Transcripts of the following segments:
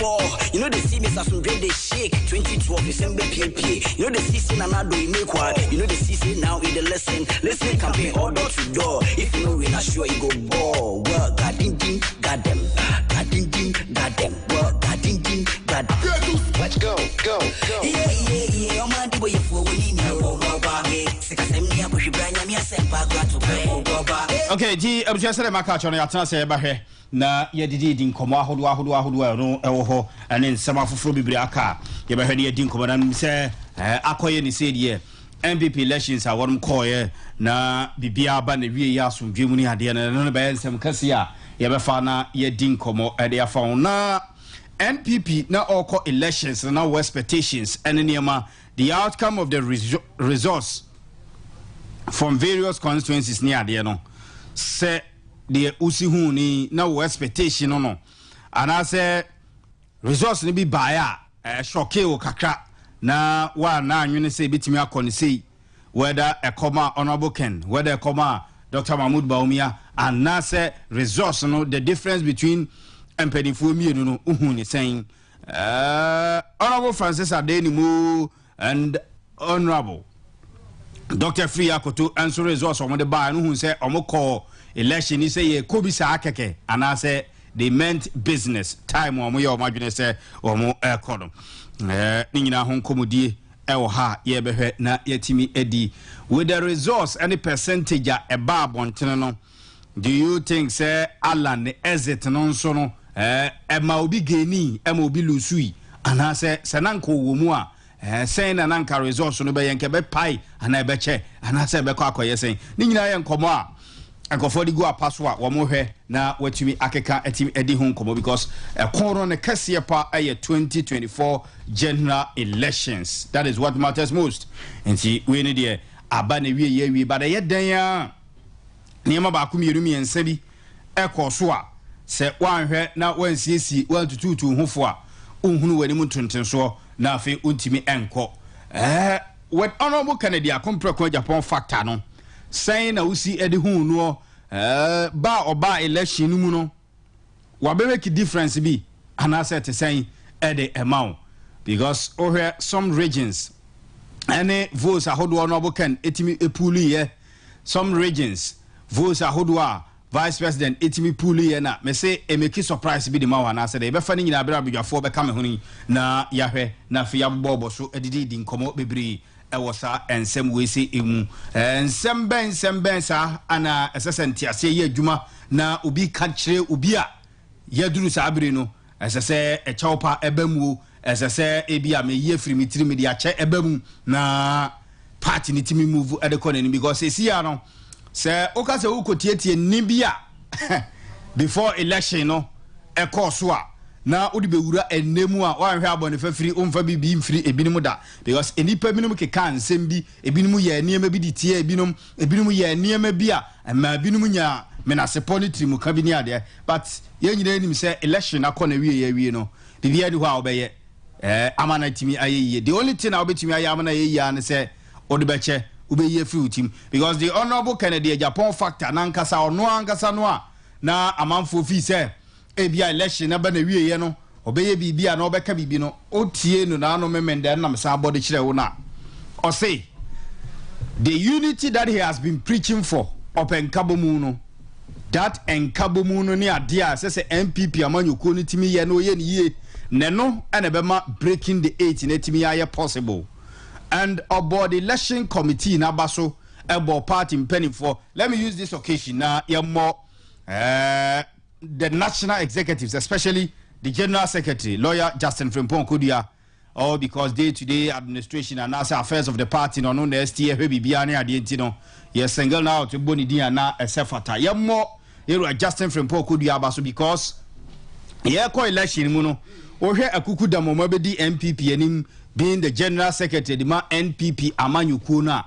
ball. You know the see me as some dread they shake. 2012 December PAP. You know the season and I do AMANKWAH. You know the season now in the lesson. Listen campaign all door to door. If you know we're not sure you go ball. Well, God ding ding, got them. God ding ding, got them. Well, God ding ding, got them. Let's go. Yeah. I'm on the way for winning. Okay, G, I'm just saying my catch on your chance here. Na ye didi din komo ahodo no ewo ho ene nsema foforo bibiri aka ye be hwede ye din komo na se akoye ni se die MPP elections a wonum koye na bibia ba na wie ya asomdwe mu ni ade na no be nsem kase a ye be fa na ye din komo ede ya fa na NPP na oko elections na expectations ene niema the outcome of the results from various constituencies ni ade no se the usi hu ni na wo expectation no and I say results ni bi baya shock o kakra na wa na anwene say bitimi akọ ni say whether a comma honorable Ken whether a comma Dr. Mahmoud Baumia and na say results no the difference between empedifo mienu no hu ni saying honorable Francis Adenimu and honorable Dr. Free Akoto answer results on the bar no hu say omoko election is say kobisa akeke and I say they meant business time omo ye omo adwene say omo ekodom ni nyina ho komodie e wo ha ye behwe na yatimi edi with the results any percentage a ba bontene no do you think say Alan exit no so no e ma obi geni e ma obi lusui and I say sananko wo mu a saying na nanka results no be yenke be pai and e be che and I say be kwa akoye saying ni nyina ye nkomo a akofo di go apaswa wo mo hwe na watumi akeka etimi edi ho nkomo because korona ne kase pa 2024 general elections that is what matters most enti we need there aba na wie but ye dan ya niema ba ku mieru miensa bi ekoso a se wanhwe na wansiesi wantututu hofo a ohunu wani mu tontenso na afi untimi enko what honorable Canada compre Japan factor no saying na usi edi hu no ba oba election mu no wa be make difference bi anase te saying edi amount because over some regions any votes ahodo honorable Ken etimi epuli ye some regions votes ahodo vice president etimi puli ye na me say e make surprise bi di ma wana say dey be fa ni nyina bra abadwafo be ka me honi na yahwe na fi yabobo so edidi di nkomo bebiri ewosa ensem we say emu ensem ben sa ana esesenti ase ye adwuma na obi ka kire obi a yaduru sa abire no esese e chawpa ebamu esese ebi a me ye free mitiri me dia che ebamu na party ni timi move edekone because esi ya no se okase ukotieti ni bia before election no e course a na odi bewura enemu a wanhwe abone fafiri omfa bibi mfiri ebinim da because enipa binom keka nsem bi ebinim ye niema bi ditie ebinim ye niema bi a ma binom nya menase politics mu ka bi ni ade but ye nyina enim se election akọ na wie no bibia di ho a obeye amana timi ayeye the only thing a obetimi aye amana ye ya ne se odi beche obeye free team because the honorable Kennedy Japan factor na nkasa ono ankasa no a na amanfo fi se ebia election na ba na wieye no obeye bibia na obeka bibi no otie no na no memende na msa body kire wo na o say the unity that he has been preaching for open kabomu no that enkabomu no ni ade a se MPP amanyoko ni timi ye no ye ni ye ne no ene be ma breaking the 8 na timi ya possible and about the election committee na baso about party penny for let me use this occasion na ye more the national executives, especially the general secretary, lawyer Justin Frimpong Kudia, all because day-to-day administration and NASA affairs of the party no the STA Bibiani Adientino, yes, single now to Bonidia na Sefata. Yeah, more Justin Frimpong Kudia baso because yeah, co-election muno or here a kukuda momabedi MPP and him being the general secretary, the NPP Amanyukuna.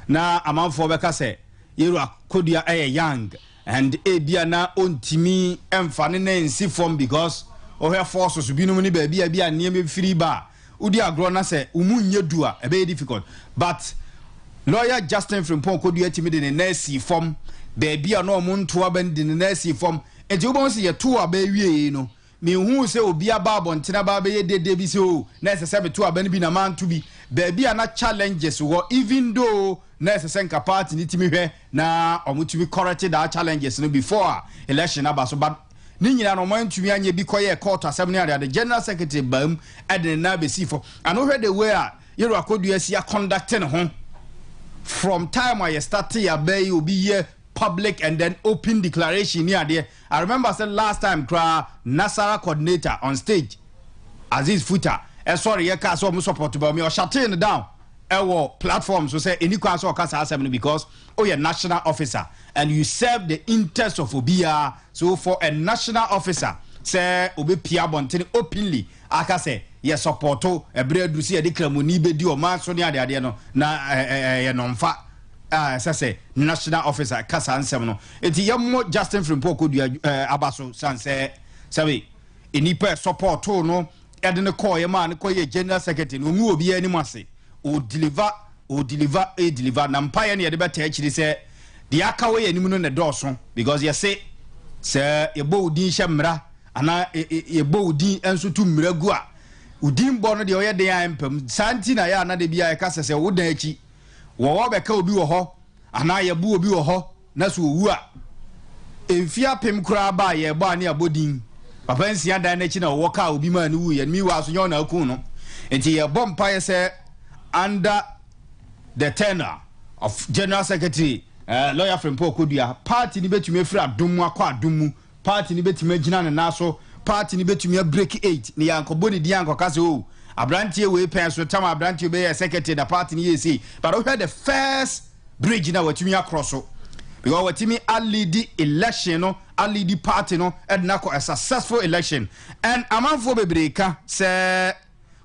Na Aman Fobekase, Yera Kudia young. And ebia na ontimi emfane na ensi form because ohe forces binum ni baby bia niam free ba udi agro na se umunye dua e be difficult but lawyer Justin Frimpong Kodu atimi de na si form baby na omonto aba de na si form e je ubon se ye to aba wie no me hu se obi aba bontina ba be de bi se o na se be to aba ni bi na man to bi baby ana challenges wo even though na se nka party ni timi hwe na omutumi correct that challenges no before election aba so but ni nyina no man tumi anye bi koye court assembly area the general secretary bam eden na be si for and where the way yero akodu asia conducting ho from time I started ya bay obi here public and then open declaration near there. I remember said last time Nasara coordinator on stage Aziz Futa sorry you can't so support about me or shutting down our platforms so say any council because you're national officer and you serve the interest of Obia. So for a national officer say obi pia bonten openly aka say ye supporto ebredu si e de kramoni bedi o man so ne ade no na ye nomfa say national officer kasa ansem no enti yemmo Justin Frimpo kodua abaso sanse sabe enipa support no e de ne call ye man ko ye general secretary no mu obi ani mase o deliver na mpaye ne ye de beta akiri say de aka we ani mu no ne doso because ye say ye bo udin hye ana ye bo udin enso tu mragu a udin bo no de oye den ampam santi na ya na de bia e ka sese wo dan aki wo be ka obi wo ho ana ye bu obi wo ho na so owu a emfia pem kura ba ye bo ani abodin papa nsia dan na aki na wo ka obi ma ni wu ye mi wa so nyo na aku no enti ye bom pa ye se under the tenure of general secretary lawyer Frimpo Kodua party ni betumi afira adomu akwa adomu party ni betumi agina ne naso party ni betumi break 8 ni yankobo ni di yankoka se o abrantie we pen so tam abrantie be secretary da party ni yesi but we had the first bridge na watumi across so because watumi lead election no lead party no and na a successful election and amanfo bebreka say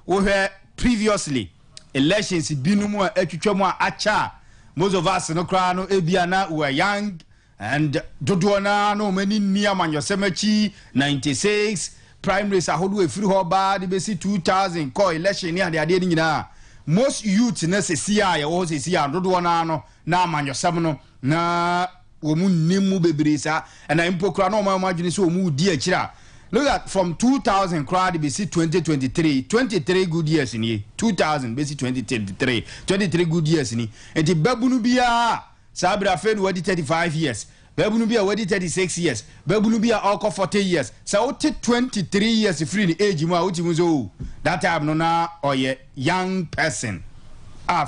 we had previously elections binumu atwitwa mu acha most of us no cry no ebiana we are young and dodoona no many near man yosemechi 96 primaries ahodo efiri ho ba de besi 2000 call election ni ade ade nyina most youth na sesia ya wo sesia dodoona no na man yosem no na wo mu nimu bebresa and impokra no ma adwene so wo mu di akira. Look at from 2000 crowd BC 23 good years in here 2000 BC 23 good years in here and the babunu bia sabra fed wadi 35 years babunu bia wadi 36 years babunu bia all 40 years so 23 years free the age mu so that time no na or young person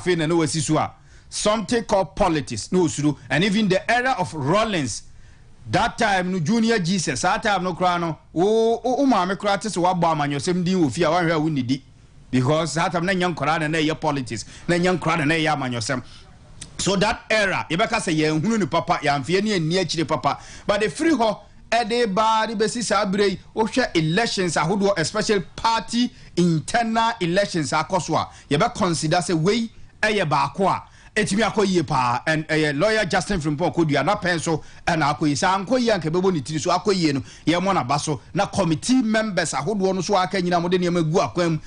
fe na no wasisu a something called politics no suru and even the era of Rollins. That time no junior Jesus that time no cry no o ma me cry te so wa ba amanyosem din wo fia wa hwa wo nidi because that time na nyan cry na ye politics na nyan cry na ye amanyosem so that era ye beka say ye hunu ni papa ya mfie ne ani akire papa but the free ho e de ba de besi sa brei o hwe elections ahodo especially party internal elections akoso a ye be consider say we eye ba ko a etimi akoyie pa and lawyer Justin Frimpo Kodua na penso and akoyi sa ankoyi anke bebo ni tiri so akoyie no ye mo na baso na committee members ahodo no so aka nyina mo de ne magu akwam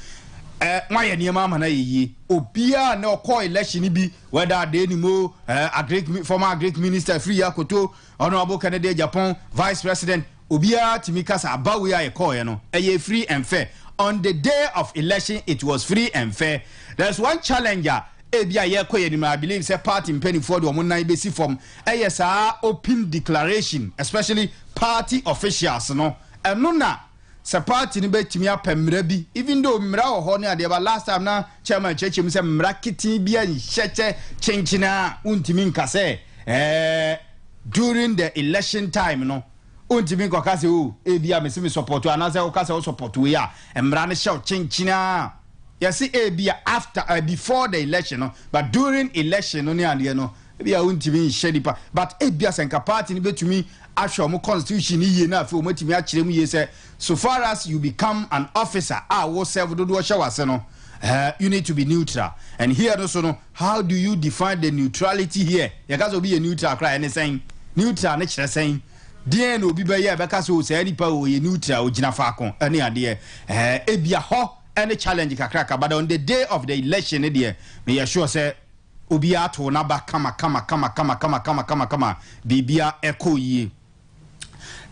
maye ne ma na yeye obia na okọ election bi whether de ni mo former Greek minister free akoto honorable Kennedy Japan vice president obia timikasa abawe aye call no free and fair on the day of election. It was free and fair. There's one challenger ebia ye koye ni I believe say party penny for the omunai besi form open declaration especially party officials no eno na se party ni betimi apemra bi even though mra ho ne ade ba last time na chairman chechim say mra kitin bia ncheche chenchina untimi nkase during the election time no untimi nkokase o ebia me support anase o kase o support we ya mra ne show chenchina. You see, after before the election, no? But during election, no, no, maybe I won't even share it. But senka party ni betumi actual mo constitution ni na fe o matimi akire mu ye say so far as you become an officer, wo serve do shawase no. You need to be neutral. And here also no, how do you define the neutrality here? You guys will be a neutral cry anything. Neutral nature saying DN obi be here because so say any power we neutral o gina fa kon any ade ho any challenge kakraka but on the day of the election there me assure say obi ato na ba kama bibia echo yi.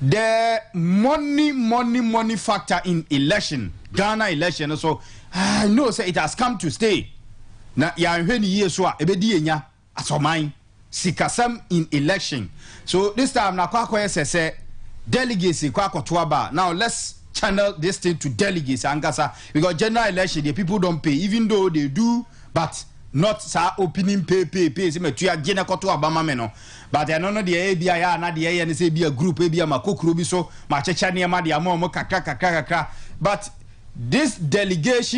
the money factor in election, Ghana election. So I know say it has come to stay. Na ya hwe ni ye so a ebedi enya asomai sikasam in election. So this time na kwa say delegacy kwa kotoaba. Now let's channel this thing to delegates angasa, because general election the people don't pay, even though they do, but not sa opening pay say me tuya gene kotoaba ma me no. But I know the ABI na the AN say be a group be a makokro bi so ma checha ne ma de amo kakra. But this delegate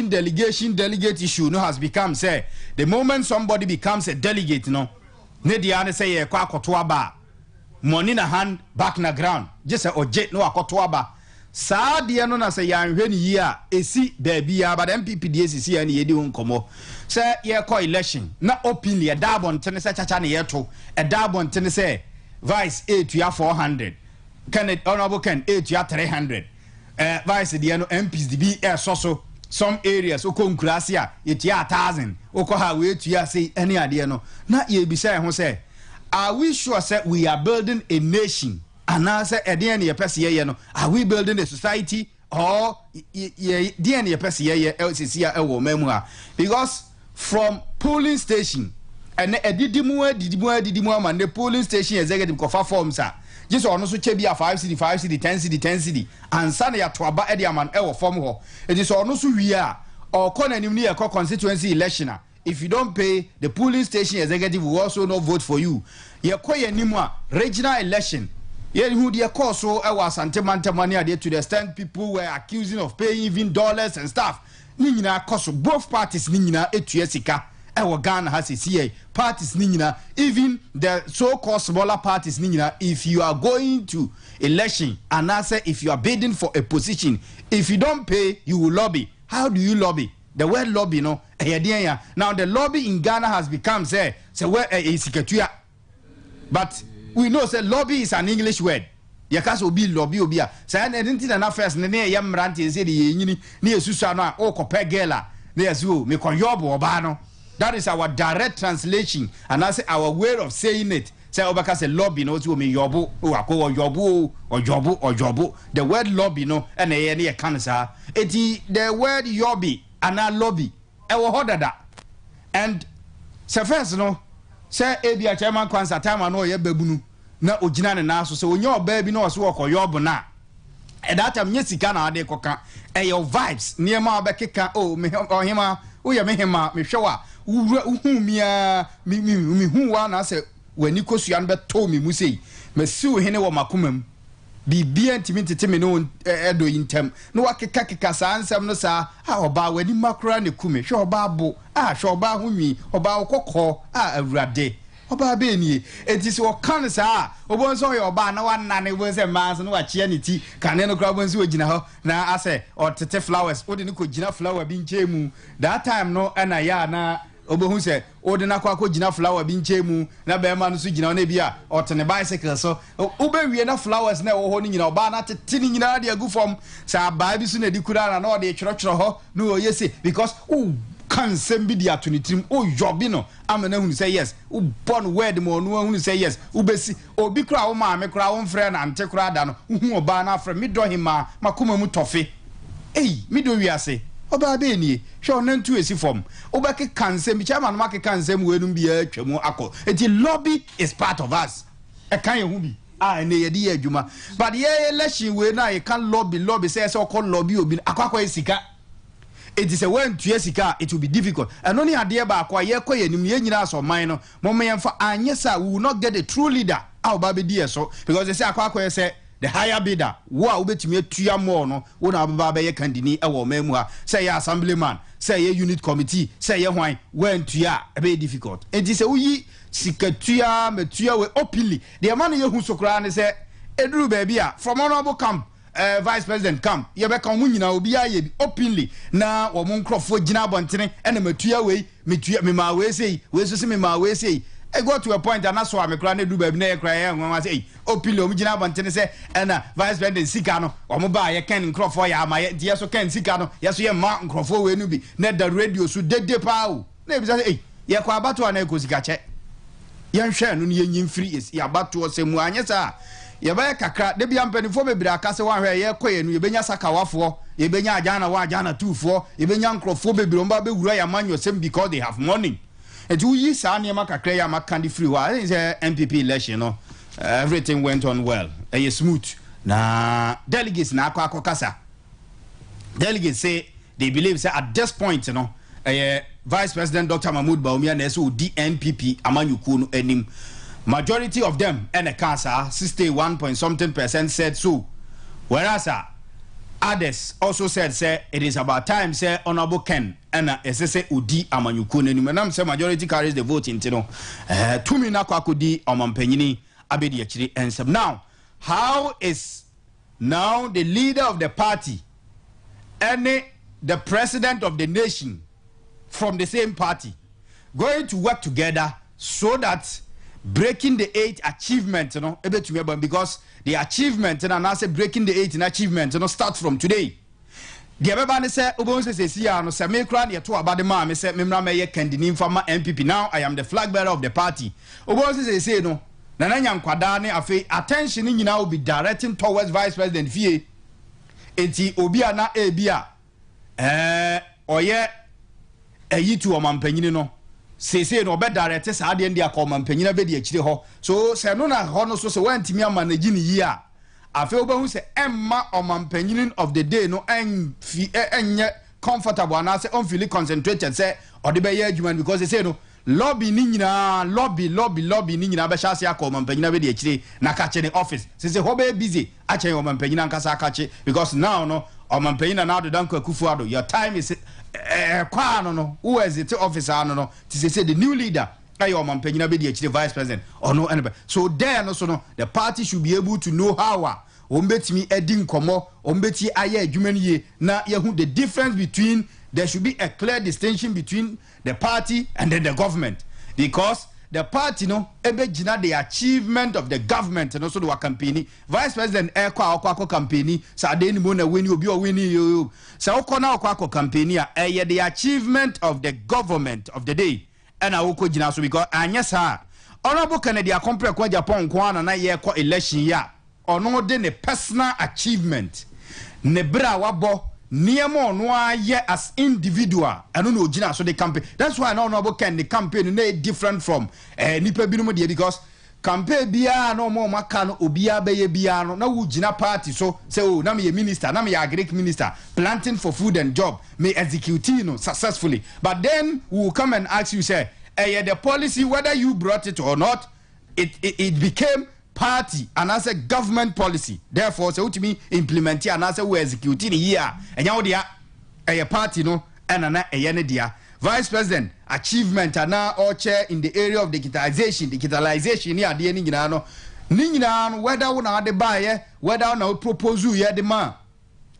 issue no has become say the moment somebody becomes a delegate no ne dia ne say kwa kotoaba money na hand back na ground just say oje no akotoaba saa de no na say yan hwe ni yi a esi baabi ya, but MPP die sisi ya ne yedi nkomo say ye call election na openly e dabon tene say chacha ne yeto e dabon tene say vice 8 ya 400 Kenneth honorable Ken 8 ya 300 vice the no MPs the be so some areas okonkrasia yet ya 1000 okoha we to ya say any ade no na ye bi say ho say are we sure say we are building a nation and now say ade na ye pese ye no are we building a society or ye de na ye pese ye LCC ya ewo mamu a, because from polling station and edidimu am the polling station executive kofa forms a just ono so che bia 5 city 10 city and sana ya to aba e man e wo form ho it is ono so wi a or kon anim ne your constituency election. If you don't pay, the polling station executive will also not vote for you. Ye koye nimwa regional election. Ye who the cause so I was money there to the extent people were accusing of paying even dollars and stuff. Nina cause both parties nina etuesika. Ghana has a CA parties nina, even the so-called smaller parties nina. If you are going to election and I say if you are bidding for a position, if you don't pay, you will lobby. How do you lobby? The word lobby, no. Now the lobby in Ghana has become say where but we know say lobby is an English word. Yakas obi lobby obia. Say anything na first ne yam ranti say the yini ne esusu no o kopɛ gela ne azu me konyobo oba no. That is our direct translation, and I say our way of saying it. Say obaka say lobby no to me yobo o akọ yobo or jobo. The word lobby no and e kan sa. Eti the word yobi and lobby e wo hodada. And say first no say ebia chairman kwansa time no ye babunu na ogina ne na so say onye oba bi na so wo yobo na. E that time nyesika na ade koka e your vibes niema obekeka o me ohima wo ye me hema me hwewa uhumia mi huwa na se wani kosua no beto mi mu sei masiu hene wo makomam bibia ntimi teteme no edo yintem no wakeka saa nsem no saa oba wani makra ne kume hwe oba abo hwe oba hunwi oba okokọ awurade oba be nie enti se wokan saa obonso ye oba na wanane wo se man's no wachia ne ti kane no kra bonso ogina ho na ase otete flowers odi ne ko gina flower bi nchemu that time no na ya na obohu se odi na kwa gina flower bi nchemu na be ma no so gina na bia otene bicycle so obewie na flowers na wo ho ni nyina oba na tete ni nyina de agu form sa ba bi so na di kura na odi twero ho no oyese because can send be the attunitrim o yobi no amana hu say yes u born word mo no hu say yes u besi obi kra wo ma me kra wo mfre na ante kra da no hu oba na afre me do hima makoma mu tofe me do wiase oba be nie hwe onantu esi form obeke kansem bi chairman make kansem we num bia atwamu akọ eti lobby is part of us e kan ye hu bi ne ye di adwuma but ye election we na ye kan lobby say so call lobby obi akwa esika. It is a when to Jessica, it will be difficult. And only a dear back why you're quite or minor, Moment for Anyesa will not get a true leader. Our baby dear so because they say Aqua say the higher bidder, wow, bet me 3 more no, one of Baba Candini, our memoir, say assemblyman, say a unit committee, say a wine, when to ya, a very difficult. It is a we Sikatua, Matua, openly. The money who so crying say, Edru baby, from honorable camp. Vice President come ye be kan munyina obi aye openly na wo mon krofo gina bontene ene matua we metua me ma we sei we so se me ma we sei I go to a point and that's why me kra na du ba bi na ye kra ye nwa say openly omi gina bontene se ena Vice President sika no wo mo ba ye kan krofo ya ma ye die so kan sika no ye so ye ma krofo we nu bi na da radio so dede pa o na bi say ye kwa abato na ko sika che ye hwe no ye nyimfiri is ye abato se mu anyesa ye ba kakra de bia mpanifo bebre akase wan hwe ye koye no ye benya sakawafo ye benya ajana wa ajana tufo ye benya nkrofo bebre mba be wura ya manyo sem because they have money. And you yi sa ne makakra ya makandi free wa say MPP election no everything went on well. Smooth. Na delegates na akwa kasa. Delegates say they believe say at this point you know Vice President Dr. Mahmoud Bawumia na so DNPP amanyuku no anim. Majority of them and a cancer 61% said so, whereas others also said say it is about time say Honorable Ken and SSA Udi amanyuku no anim. Say majority carries the vote into no 2 mina kwakudi omampenyini abedi achiri ensem. Now how is now the leader of the party and the president of the nation from the same party going to work together so that breaking the 8 achievement, you know, because the achievement and I say breaking the 8 in achievement, you know, start from today. The everybody say Ubon says no say me crowd ye to about the man, me say memra me ye candidate for my MPP. Now I am the flag bearer of the party. Ubon says no na nyankwada ne afi attention nyina will be directing towards Vice President Fie. Enti obi ana ebia oye eyitu omampanyini no sese no be direct sa ade ndi akọ omampanyina be de akire ho so se no na ho no so se wantimi amanagi ni yi a afi obahu se emma omampanyini of the day no enye comfortable and say unfeeling concentrated say ode be ye adwuma because they say no lobby ni nyina lobby ni nyina be hya se akọ omampanyina be de akire na ka che ne office sese ho be busy a che omampanyina nkasa ka che because now no omampanyina na do danko akufuado your time is no who is it officer no to say the new leader ayo omampanyina be the vice president or no anybody so there no so no the party should be able to know how ombetimi edi nkomo ombeti aye adwuma ye na yehu the difference between there should be a clear distinction between the party and then the government because the party no ebegina the achievement of the government and also the campaign vice president akwa campaign sa de ni mo na weni obi o weni yo sa okona akwa campaign a the achievement of the government of the day and awoko gina so because anya sa honorable Kennedy akompre kwa Japan kwa na ye kwa election ya ono de ne personal achievement ne bra wabo niemo ono aye as individual eno no ogina so the campaign that's why no honorable Ken the campaign no different from nipa binom de because campaign bia no mo maka no obia be ye bia no na wo gina party so say oh na me minister na me agric minister planting for food and job me executing no successfully but then we will come and ask you say the policy whether you brought it or not it became party and as a government policy therefore so to me implement and as a we executing here and now dia a party no and na ne dia vice president achievement and now all chair in the area of digitalization here de ni nyina no whether una de buy whether una propose you the man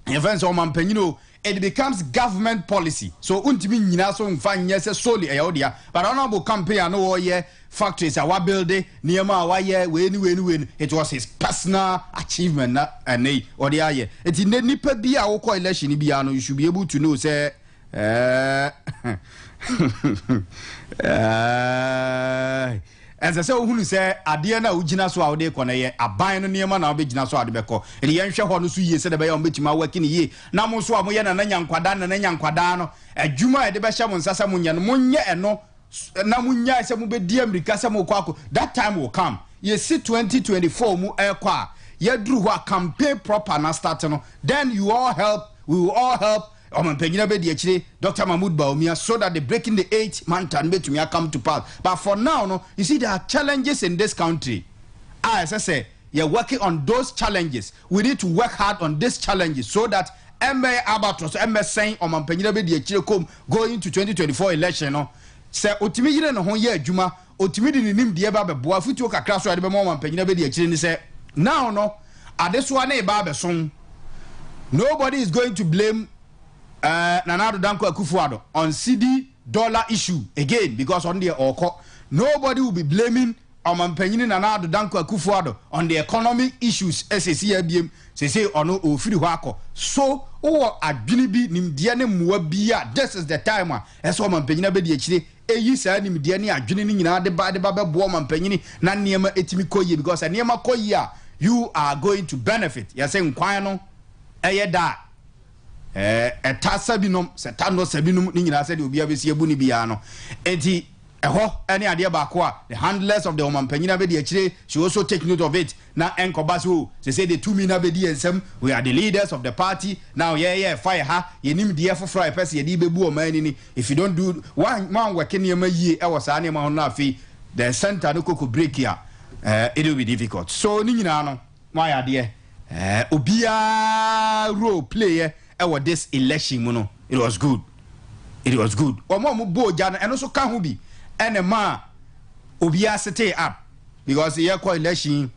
events o man panyino it becomes government policy so untimi nyina so mfa nyese solely eyodia but honorable campaign no ye factories are building niema waye we it was his personal achievement na and or the aye it nipa bia wo ko election bia no you should be able to know say as I say who say ade na ugina so awde ko na ye aban no niema na obegina so ade beko ene ye nhwe ho no so yie se de be ya obetima working ye na mo so amoye na nyankwada no adwuma e de be hye mo nsasa mo nya no mo nye eno na munya se mu be di America se mu kwako that time will come ye see 2024 mu ekwa ye dru ho campaign proper na start no then we will all help omampanyina be di akire Dr. Mahmoud Bawumia so that the breaking the 8 mountain betumi come to pass but for now no you see there are challenges in this country as I say you're working on those challenges we need to work hard on these challenges so that MA Abatros MA saying omampanyina be di akire come going to 2024 election no se otimi yire no ho ye adwuma otimi di nim de ba beboa futuo kakra so ade be mo mampanyina be di akire ni se now no adeso na e ba be son nobody is going to blame Nanado Danko Akufuado on CD dollar issue again because on the oko nobody will be blaming omampanyini Nanado Danko Akufuado on the economic issues SSCBM say ono ofiri ho akọ so o adwini bi nimde ne muwa bia this is the time eso omampanyina be di akire eyi saa nimde ne adwini ni nyina de ba bebo omampanyini na niema etimi koye because niema koye a you are going to benefit. You're saying, Quano, da. Sabinum, Setano Sabinum, Nina said, you'll be able to see a bunibiano. Eti, any idea bakwa, the handlers of the Oman Penina Bedi, she also take note of it. Now, Enkobasu, they say the 2 Mina Bedi and some, we are the leaders of the party. Now, fire her, you need the effort fry person, you need a man. If you don't do one man working near my year, I was animal nafi, the center no could break here. It will be difficult. So, Nina, my idea, Ubia role player, this election, mono, it was good. It was good. Or more bo jana, and also can be. And a man Ubia set up because the air election,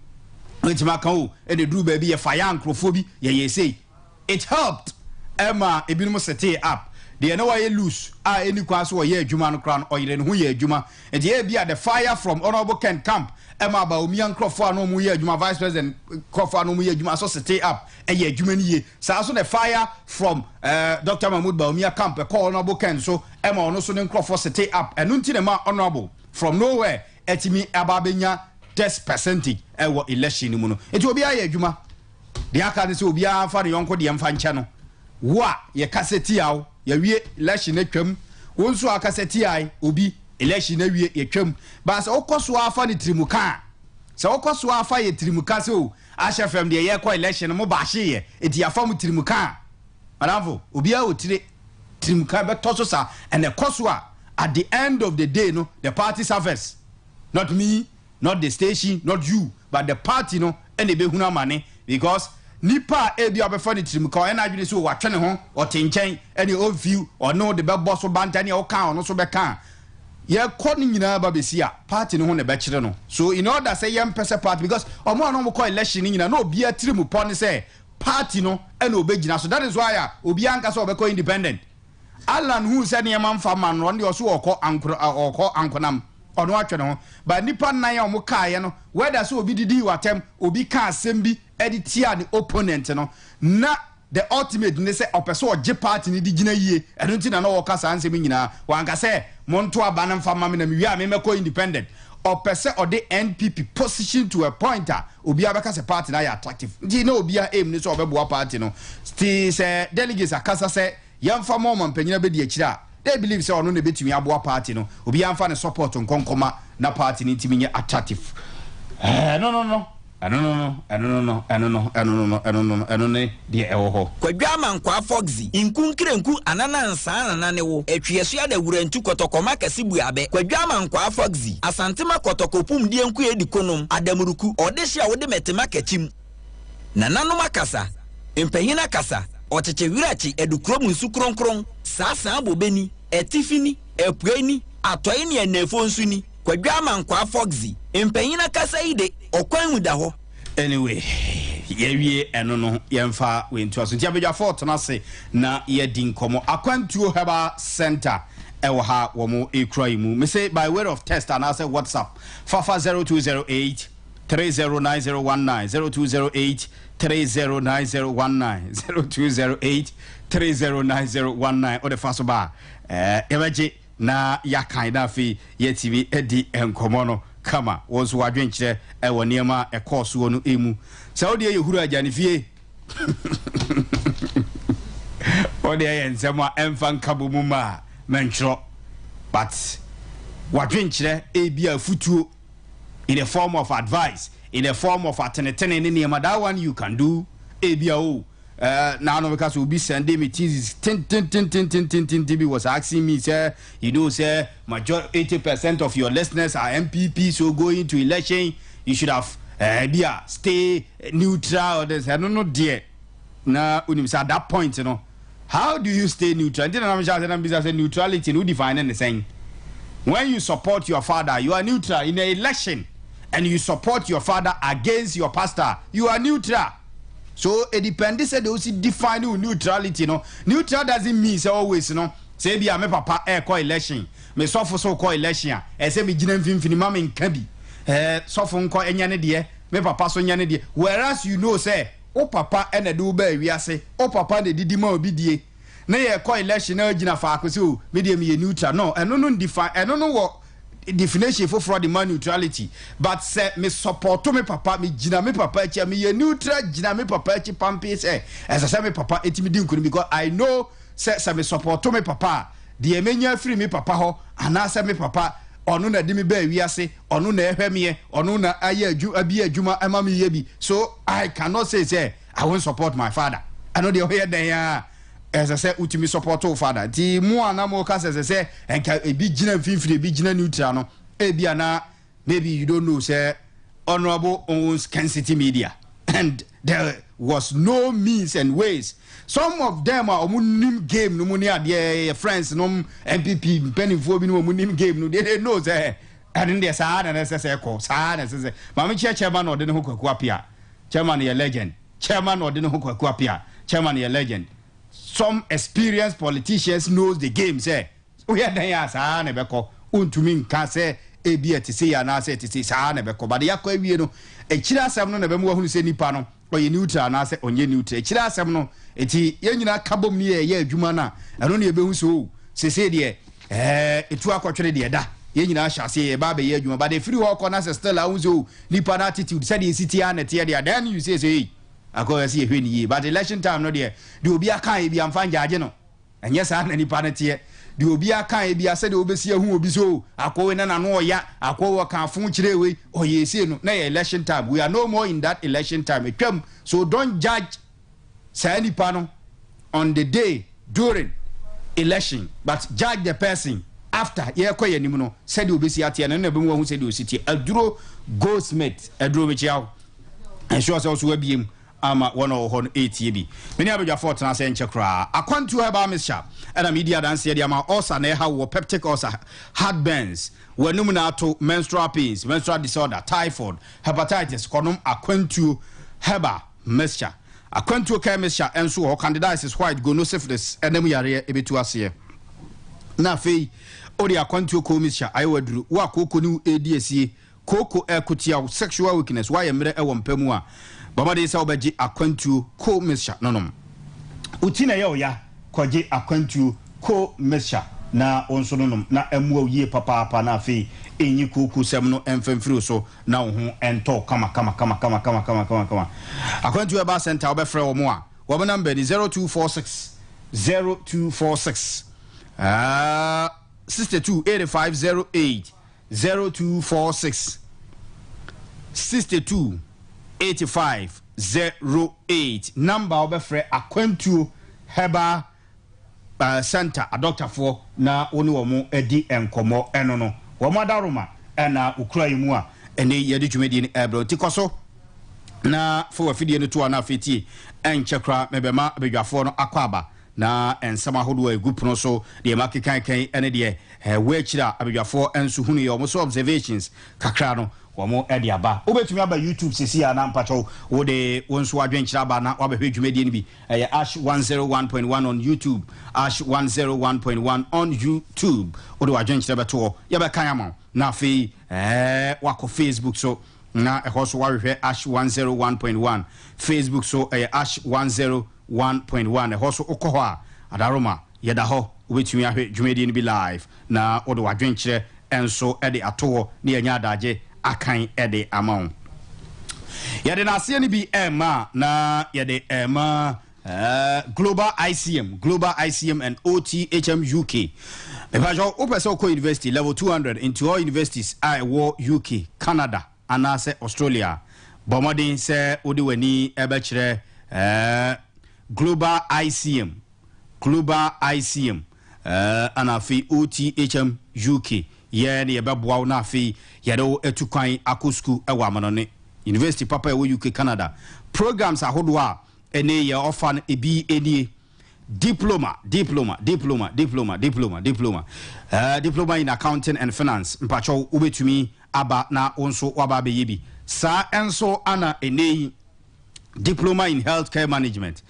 which Macau, and the do baby a fire ancrophobi, ye say. It helped Emma Ebinimo set up. They know why you lose. Any class or ye Juman crown or you who ye Juma, and ye be at the fire from Honorable Kent Camp. Emma Baumian Crawford no muye Juma Vice President Crawford no muye Juma so set up and ye Juman ye. So also the fire from Dr. Mahmoud Baumia Camp a call Honorable Kent so Emma also then Crawford set up and until the man honorable from nowhere etimi ababenya 10% ewo election mu no. It will be a Juma. The akane so obi a fa ne yonko de mfa nche no. Wa ye kaseti awo ye wie election atwam. Wonso akaseti ai obi election na wie yetwam ba se okoso afa ne trimuka se okoso afa ye trimuka se o ahye fam de ye kwa election mo ba hye ye eti afa mu trimuka madamfo obi a otire trimuka be toso sa and ekoso a at the end of the day no the party suffers, not me, not the station, not you, but the party no and the behuna money because nipa e bia be fa ne trimuka e na adwene so wa twene ho o tenchen and the old view or no the be boss so bantani o kan no so be kan ye koni nyina ba besia party no ho ne be kire no. So in order say yem pese party because omo no mo call election nyina no obi atiri mu pon say party no e na obegina. So that is why obi anka so obeko independent. Alan who said yem amfa man no de so okọ ankonam ono atwe ho ba nipa nan ya omo kae no whether so obi didi watem obi ka asem bi editia the opponent no na the ultimate ne say opeso oje party ni di gina yie eno nti na no woka sa ansem nyina wanka say monto abana mfa mame na miwi a me meko independent opese ode NPP position to a pointer obi abeka say party na ya attractive ndi na obi a aim ne so obeboa party no still say delegates akasa say yamfa mo mampanyina be di akira they believe say ono na betumi aboa party no obi yamfa ne support nkonkoma na party ni ntimi nye attractive no de ewo Kwadwa AMANKWAH FOXZY inkunkrenku ananansa ananane wo etwieso ya da wurantu kotokoma kasibu abe Kwadwa AMANKWAH FOXZY asantema kotokopum die nku edikonom adamuruku odehia wode metema kachim nananom akasa empanyina kasa ocheche wirachi edukrom nsu kronkron sasa abobeni etifini epueni atoyi ne enefo nsu ni Kwadwa AMANKWAH FOXZY empanyina kasa ide okwan mu da ho. Anyway, yewie eno no yemfa we ntu aso ntia beja fort na se na ye din komo akwantuo heba center ewo ha wo mo ekrai mu me say by way of test and I say WhatsApp fafa 0208 309019 0208 309019 0208 309019 o de faso ba ebeje na yakan da fi yetimi edi enkomo no kama wonso wadwenkyere ewo niema ekoso wonu emu saudi yehuru ajanifie ode yensema emfa nkabo mu ma menchro but wadwenkyere ebia futuo in a form of advice in a form of atenetene ne niema that one you can do ebia o now no because we be sending me teases tin was asking me say you know say majority 80% of your listeners are MPP so going to election you should have stay neutral or this I don't know dear now at that point you know how do you stay neutral say neutrality no define anything. When you support your father you are neutral in an election and you support your father against your pastor you are neutral. So it depends say they also define neutrality no. Neutral doesn't mean say always no. Say be me papa call election. Me sofo so call election. Say me gina mfimfini mama nka bi. Sofo nko enya ne de me papa so nya ne de. Whereas you know say o papa ene do ba wiase. O papa ne didi ma obi die. Na ye call election na gina fa akoso me de me neutral no. Eno no define eno no wo definition for fraud man neutrality but say me support me papa me gina me papa echi me ye neutral gina me papa echi pampi say as I say me papa etimi di nkuni because I know say me support me papa the emenya free me papa ho ana say me papa onu na di me ba wiase onu na ehwe me onu na aye abi adwuma ama me ye bi so I cannot say I won't support my father I know the here then ya as I say utimi support o father ti mu ana mo ka say enka ebi gina finfiri ebi gina neutral no ebi ana maybe you don't know say honorable owns Kansas City media and there was no means and ways some of them are omunim game no money their friends no MPP penifo bi no omunim game no they know say and in there say na say call say na say mama chairman or dey no kwaku apia chairman your legend chairman or dey no kwaku apia chairman your legend some experienced politicians knows the game say we are there say na be call untumi nka say ebi etise ya na say etise say na be call but yakwa awie no echira asam no na be mu ahunu say nipa no oye neutral na say onye neutral echira asam no eti yenyina kabom ni ye adwuma na eno ne ebehu so sese de etu akotwere de da yenyina ahase ye ba be ye adwuma but free ho kọ na say still ahun so nipa na attitude say the city and te de then you say hey akoya say ehwe ni ye but election time no de obi aka e bi amfa njaage no enye sa na nipa na te de obi aka e bi ase de obesi ahu obi so akowe na no oya akowe ka fun kire we oyese no na election time we are no more in that election time etwam so don't judge say nipa no on the day during election but judge the person after ye koye nim no say de obesi ate na be mu ahu say de ositi aduro goldsmith aduro be chiao ensure say also abiem ama one or 180 bi many abja fort na say nchekra akwantu heba misha and media dance ya ma osa na ha wo peptic ulcer heartburns wanum na to menstrual pains menstrual disorder typhoid hepatitis konum akwantu heba misha akwantu ka misha enso ho candidiasis white gonosyphilis enam yare ebetu ase na fei odi akwantu ko misha ayewaduru wa koko ni ediesie koko ekotia sexual weakness wa yemre ewo mpamu a baba de say obeji akwantu ko misha nonom utina ye oya kwaje akwantu ko misha na onso nonom na amu yie papa na afi enyi kuku sem no emfemfiri so na wo ho ento kama akwantu eba center obefre wo mo a wo number 0246 628508 0246 628508 number obefre akwantu heba center a doctor for na oni wo mo edi enkomo eno no wo madaroma na ukura yimu a ene yedi dwumedi ni ebro tikoso na fo afidie no to na afeti enchekra mebema abedwafo no akwaba na ensama hodo egup no so de makekan ene de we chira abedwafo ensu hunu ye omo so observations kakra no womo edi aba obetumi aba YouTube sisi ya na mpacho wo de wonso adwenchira aba na wabehwe dwumedi ni bi ash 101.1 on YouTube ash 101.1 on YouTube wo de adwenchira beto ya be kan ama na fe wako Facebook so na also wahwe ash 101.1 Facebook so ash 101.1 also okoho a adaroma yeda ho obetumi ahwe dwumedi ni bi live na wo de adwenchira enso edi ato ne anya adaje akan ede amount yede na ase ni bi ema na yede ema global ICM and OTHM UK evajo opeso ko university level 200 into all universities I UK Canada and Australia bomodin se odi wani ebe kire global ICM anafi OTHM UK ye ne yebeboa na afi yedo etukwan akosku ewa manone university papa e UK Canada programs ahodo a ene ye offer ebi eni diploma in accounting and finance mpacho ubetumi aba na onso waba be yebi sa enso ana ene diploma in healthcare management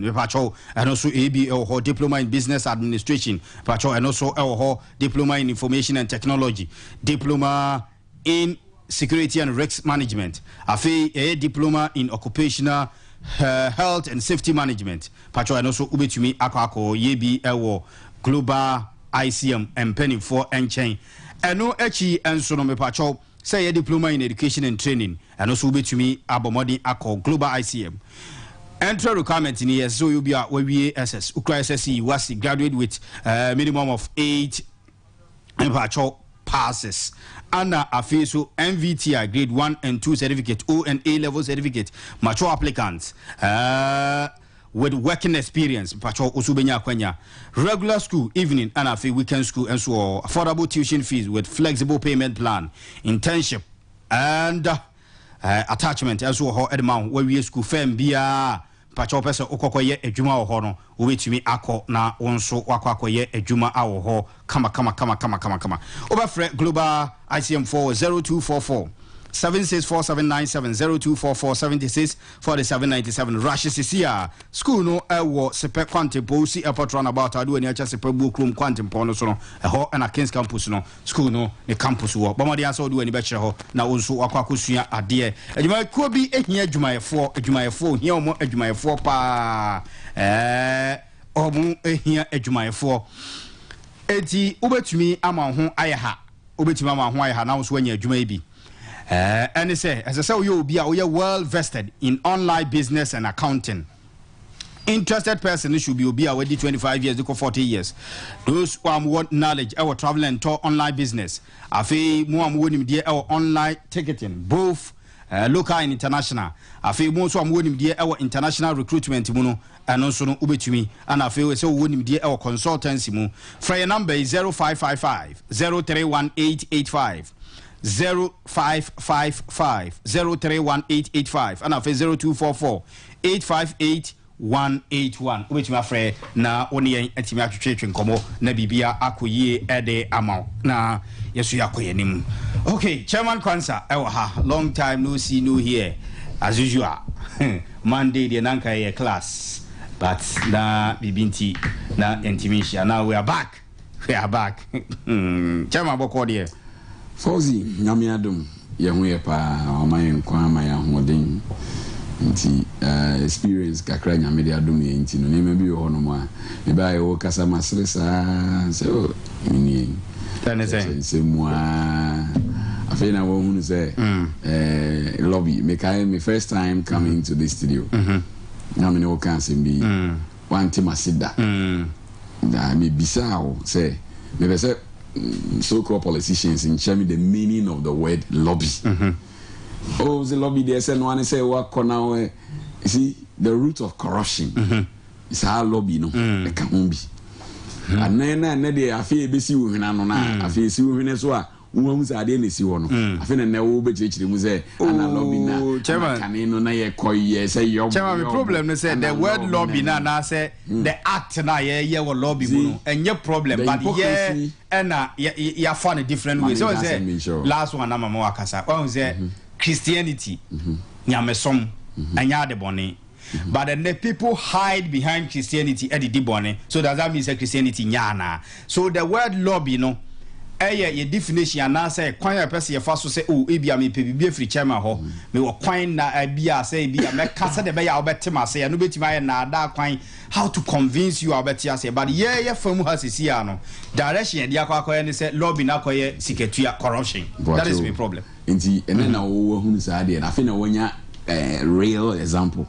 mpacho and also ABO diploma in business administration mpacho and also diploma in information and technology diploma in security and risk management afi a diploma in occupational health and safety management mpacho and also ubetumi akako yebi global ICM and penny for enchain. And no echi and so no me pacho say a diploma in education and training and also be to me abomodi ako global ICM. Entry requirement in here so you be a WBSS Ukra SSC was graduate with minimum of 8 pacho passes. Anna Afeso MVTI grade 1 and 2 certificate O and A level certificate mature applicants with working experience pacho usubenya kwenya regular school evening and afi weekend school and so affordable tuition fees with flexible payment plan internship and attachment as well edman where we school firm bia pacho pesa okokoye adwuma wo ho no wo betumi akọ na wonso wakwakoye adwuma awo ho kama over global ICM 0244 764797 0244 764797 Russia Sisia school no ewo sepe quantipo si airport runabout adu ani acha sepe bukrum quantipo no so no eho na Kings campus no school no ne campus wo bomodi asa adu ani be kire ho na wonso wakwakosua ade adwuma ko bi ehia adwumayefo hia omo adwumayefo pa omo ehia adwumayefo eti ubetumi ama ho ayeha ubetumi ama ho ayeha na wonso anya adwuma bi and say, as I say, you be well vested in online business and accounting. Interested person should be already 25 years, 40 years. Those who want knowledge, our travel and tour online business. I feel more winning our online ticketing, both local and international. I feel more so winning our international recruitment, and also no ubetumi. And I feel so winning our consultancy. Fryer number is 0555 031885. 0555 031885 and after 0244 858 181 which my friend na oni entimi atwetwe nkomo na bibia akoyie ede amount na yesu yakoye nim. Okay, Chairman Kwanza long time no see no here as usual. Monday the nanka ye class but na bibinti na entimisha. Now we are back Chairman Boko there FOXZY nyamiadum yehuye pa AMANKWAH ma yahoden nti experience kakra nyamiadum ye nti no neme bi ho no ma e ba ye wo kasa masresa so mini tanese moi afena wo hunu say lobby me first time coming to this studio nyamene wo kan se bi one time asida na me bisao say me be say so-called politicians in showing the meaning of the word lobby. Oh, the lobby there said one say what corner you see the root of corruption is how lobby no it can be. And then they are fear be see we na no na afei see we so a wo say ade na si wo no afei na wo be chechire mu say ana lobby na kan no na ye koy say your problem no say the word lobby na say the act na ye wo lobby mu no enye problem but ye na ya find a different way so say last one na mama wakasa when say Christianity nyamesom anya de bone but then the people hide behind Christianity at the debone so does that mean say Christianity nyana so the word lobby no your definition na say kwan ya pese ye fa so say oh ebia me pe bibia free chairman ho me wo kwan na bia say bia me kasa de be ya obetima say no betima ye na da kwan how to convince you obetia say but ye famu hasisi ya no direction dia kwa ni say lobby na koye siketua corruption that is my problem nti ene na wo hunu sa de na fe na wonya real example.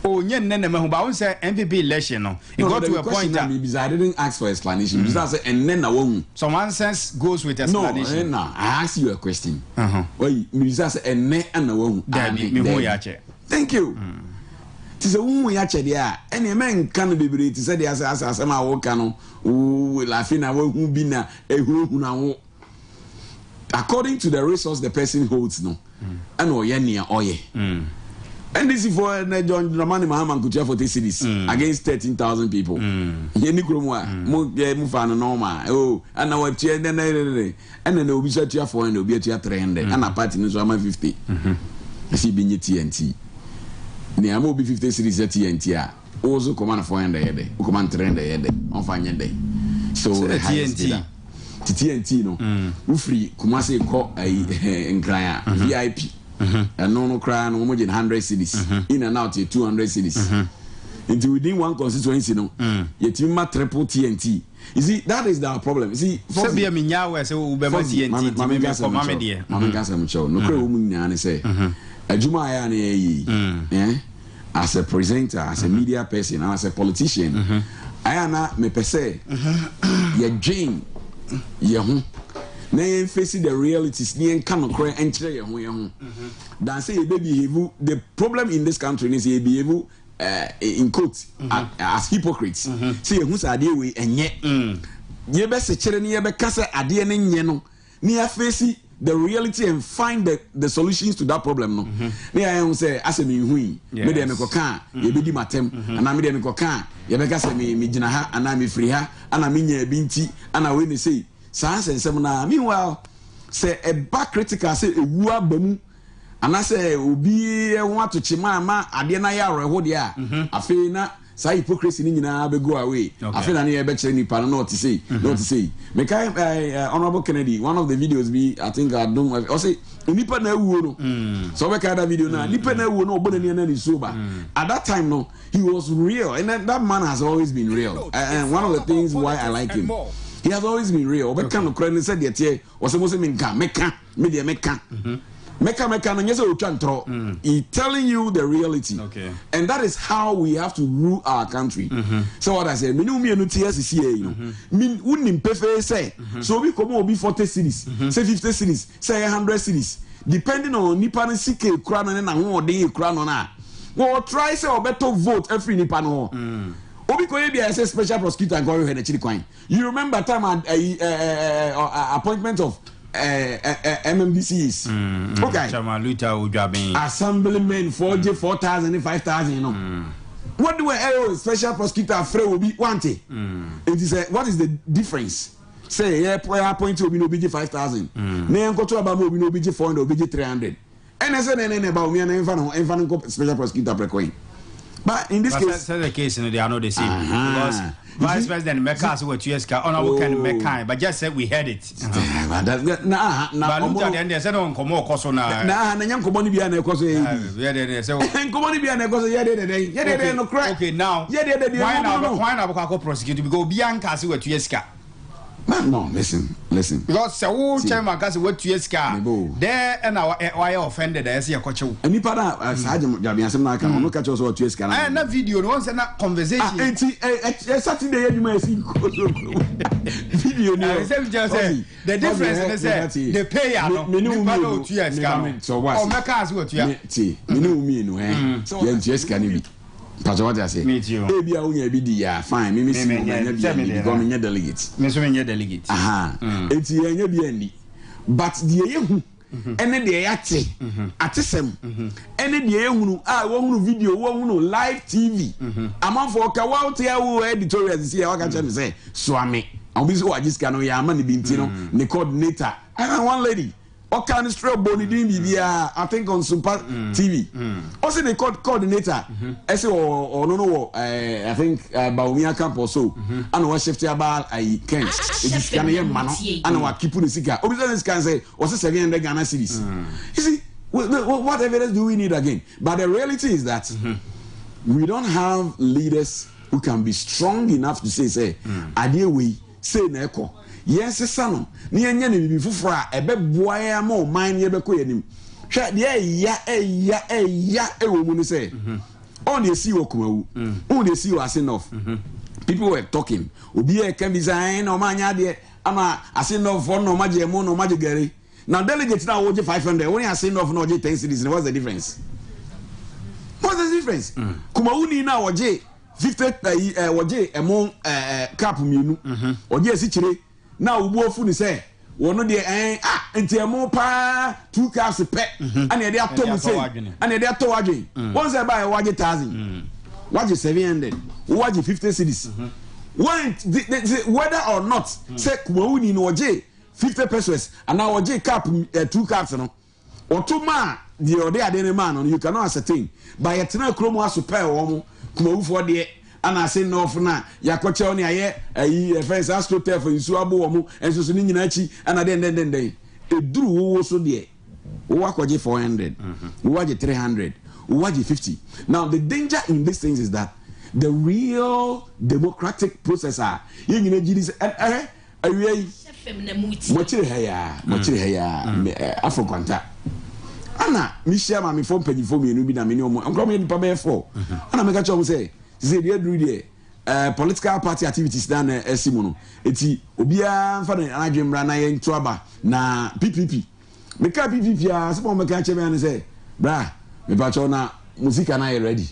Oh, yeah, but I say MPP election. No, it got to a point that I didn't ask for explanation. Because I say, and then I won't. Some nonsense goes with explanation. No, I ask you a question. Why, because and then I won't. Thank you. Tis a woman yache there. Any man can be able to say the as I walk on. Oh, laughing. I won't be na a who according to the resource the person holds. No, I know Yania Oye. And this is for John Dramani Mahama Kutia for cities against 13,000 people. Yeni Krumwa, Mufana Norma, oh, and now what chair then, and then there will be such a 4 and there will be a 300, and a party in Zama 50. I see being TNT. Near Mobi 50 cities at TNT, also command 400, command 300, on fine day. So the TNT. TNT, no, Ufri, Kumasi call a VIP. And no cry no more than 100 cities in and out 200 cities Into within one constituency, no, yet you might triple TNT. You see, that is our problem. You see, Sebi Minyawe say Ubema TNT. Mama Gasa Micho, no woman say, a Juma as a presenter, as a media person, as a politician, I am me per se, ye Jane, ye na facing the realities near cannot cry and tell you then say baby the problem in this country is behave in quotes as hypocrites say who's idea we and yet ye best chere ne ye be kasa ade ne nye no near facing the reality and find the solutions to that problem no near I say as me hui me dem ko kan ye be di matem ana me dem ko kan ye be kasa me gina ha ana me free ha ana me nya bi nti ana we ne say sans na meanwhile say a back critical say ewu abamu ana say obi won atochima ama ade na ya reho de a afi na say hypocrisy ni nyina be go away afi na ne be chere nipa no not to say me kai honorable Kennedy one of the videos be I think I don't I say nipa na ewu no so we kai that video na nipa na ewu no obona na ni sober at that time no he was real and that man has always been real and one of the things why I like him. He has always been real. Okay. Meka said that was supposed to mean meka media meka no nyese he telling you the reality. Okay. And that is how we have to rule our country. So what I say, me no TSC you know. Me unim pefe say. So we come obi 40 cities, say 50 cities, say 100 cities. Depending on nipa ne sike kura no na ho ode kura no na. Well try say obeto vote every nipa no. Obi koye be as a special prosecutor and go ahead and kwan. You remember time appointment of MMBCs. Okay. Assemblymen 4,000 and 5,000, you know. What do a special prosecutor Fred will be wanted? It is what is the difference? Say appoint to be no BG 5,000. Then go to about no BG 400 BG 300. And I said about me and infant special prosecutor precoin. But in this case, the case they are not the same because Vice President Mekas were TSK honorable can Mekai, but just said we had it. But they said on Komo Kosona. Nah, Nanyam Komoni Biana Koso. And Komoni Biana Koso, yeah, no crack. Okay, now, why not prosecute? Go Bianca, who were TSK. No, listen. Because the chairman has what TSK there and why offended as your coach. And you put out as Jabian can look at us what TSK and that video, once and that conversation. Saturday, you may see video. The difference is the payer. So what? Mekas what you see. Me, so yes, can you be? That's what I say. Meet you. Baby, I only be fine. Me, becoming a delegate. Delegate. Aha. It's the but the and then the atisem and then the one video one live TV. I'm for Kawao editorials here. I can say Swami. I'll be so I just can't know money being the coordinator. And one lady. What kind of strap bony doing I think on Super TV. Also the coordinator. I say or no I think Baumia camp or so. And what shift about I can't. It is Ghanaian man and what keep the cigar. Obviously can say what's 700 Ghana cities. You see what evidence do we need again? But the reality is that we don't have leaders who can be strong enough to say idea we say neko. Yes, son. Ni enye ni bibi fufura ebe boya ma o man ye be ko yanim. Hwe de ya ewo mu ni say. On dey see okumawu. On dey see as enough. People were talking. Obi e can design o manya de ama as enough for no maje mo no maje gari. Now delegate now wo 500. When you say enough no 10 cedis. What's the difference? What's the difference? Kumawu ni na wo 50 wo among cap mienu. Wo si chire. Now we fu ni say one no dey enti emo pa 2 caps pe and dey atom say and dey atom adwen one say buy waje 1000 waje 700 waje 50 cedis when whether or not say kumawuni no waje 50 pesos and now waje cap 2 caps no otuma the ode ade man no you cannot ascertain by etena kromo asopɛ wo mo kumawu for dey and I say no for now. Yakoche oni aye friends astro tell for nsu abo wo mu enso so ni nyina chi and then eduru wo so de wo akoje 400 wo waje 300 wo waje 50. Now the danger in these things is that the real democratic process you know gidis mochire haya afọ kwanta ana mi share ma mi fom panyifo mi enu bi na me ni omo nkrom ye nipa be 4 ana me ka cho mo say dey do there political party activities na esimu no eti obia mfa na anadwemra na ye ntoaba na PPP me ka PPP a se mo me ka che me an say bra me ba cho na musika na ready.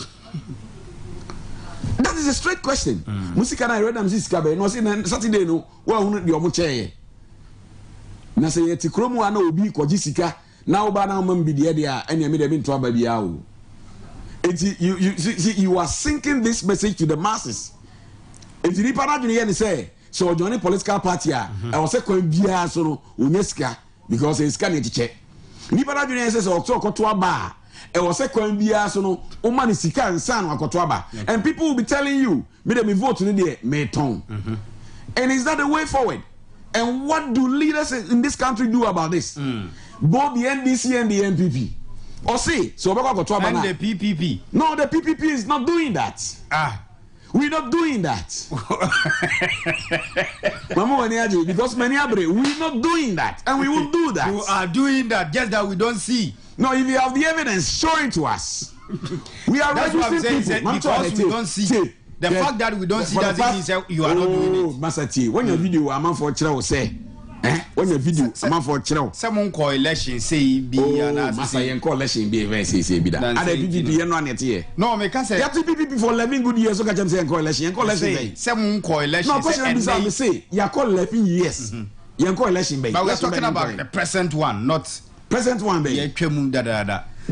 That is a straight question. Musika na ready am sika be no say na Saturday no wa hu de omo che na say yeti kromu ana obi koji sika na oba na mam bi de a ene me de bi ntoaba bia o. You are sinking this message to the masses. If you didn't say, so join a political party, I was a coin beer so unesca because it's can check. Nipa says, or so kotua bar. I was a coin beer so no umani sika and san or kotuaba. And people will be telling you, me vote today, may tone. And is that the way forward? And what do leaders in this country do about this? Both the NDC and the NPP. Or say, so and the PPP. No, the PPP is not doing that. We're not doing that. Because we're not doing that. And we won't do that. You are doing that, just that we don't see. No, if you have the evidence, show it to us. We are registering people. Because we don't see. The fact that we don't see that means you are not doing it. Master T, when your video, I'm for Chile, say. When your video, I'm for Chile. Someone call election, say, be Master, you call election, be a say, be that. And the PPP, and 1 year. No, me can say. You have to PPP for 11 good years, so can say, call election. Someone call election. No, question is, say, you call 11 years. You call election, but we're talking about the present one, not present one, baby.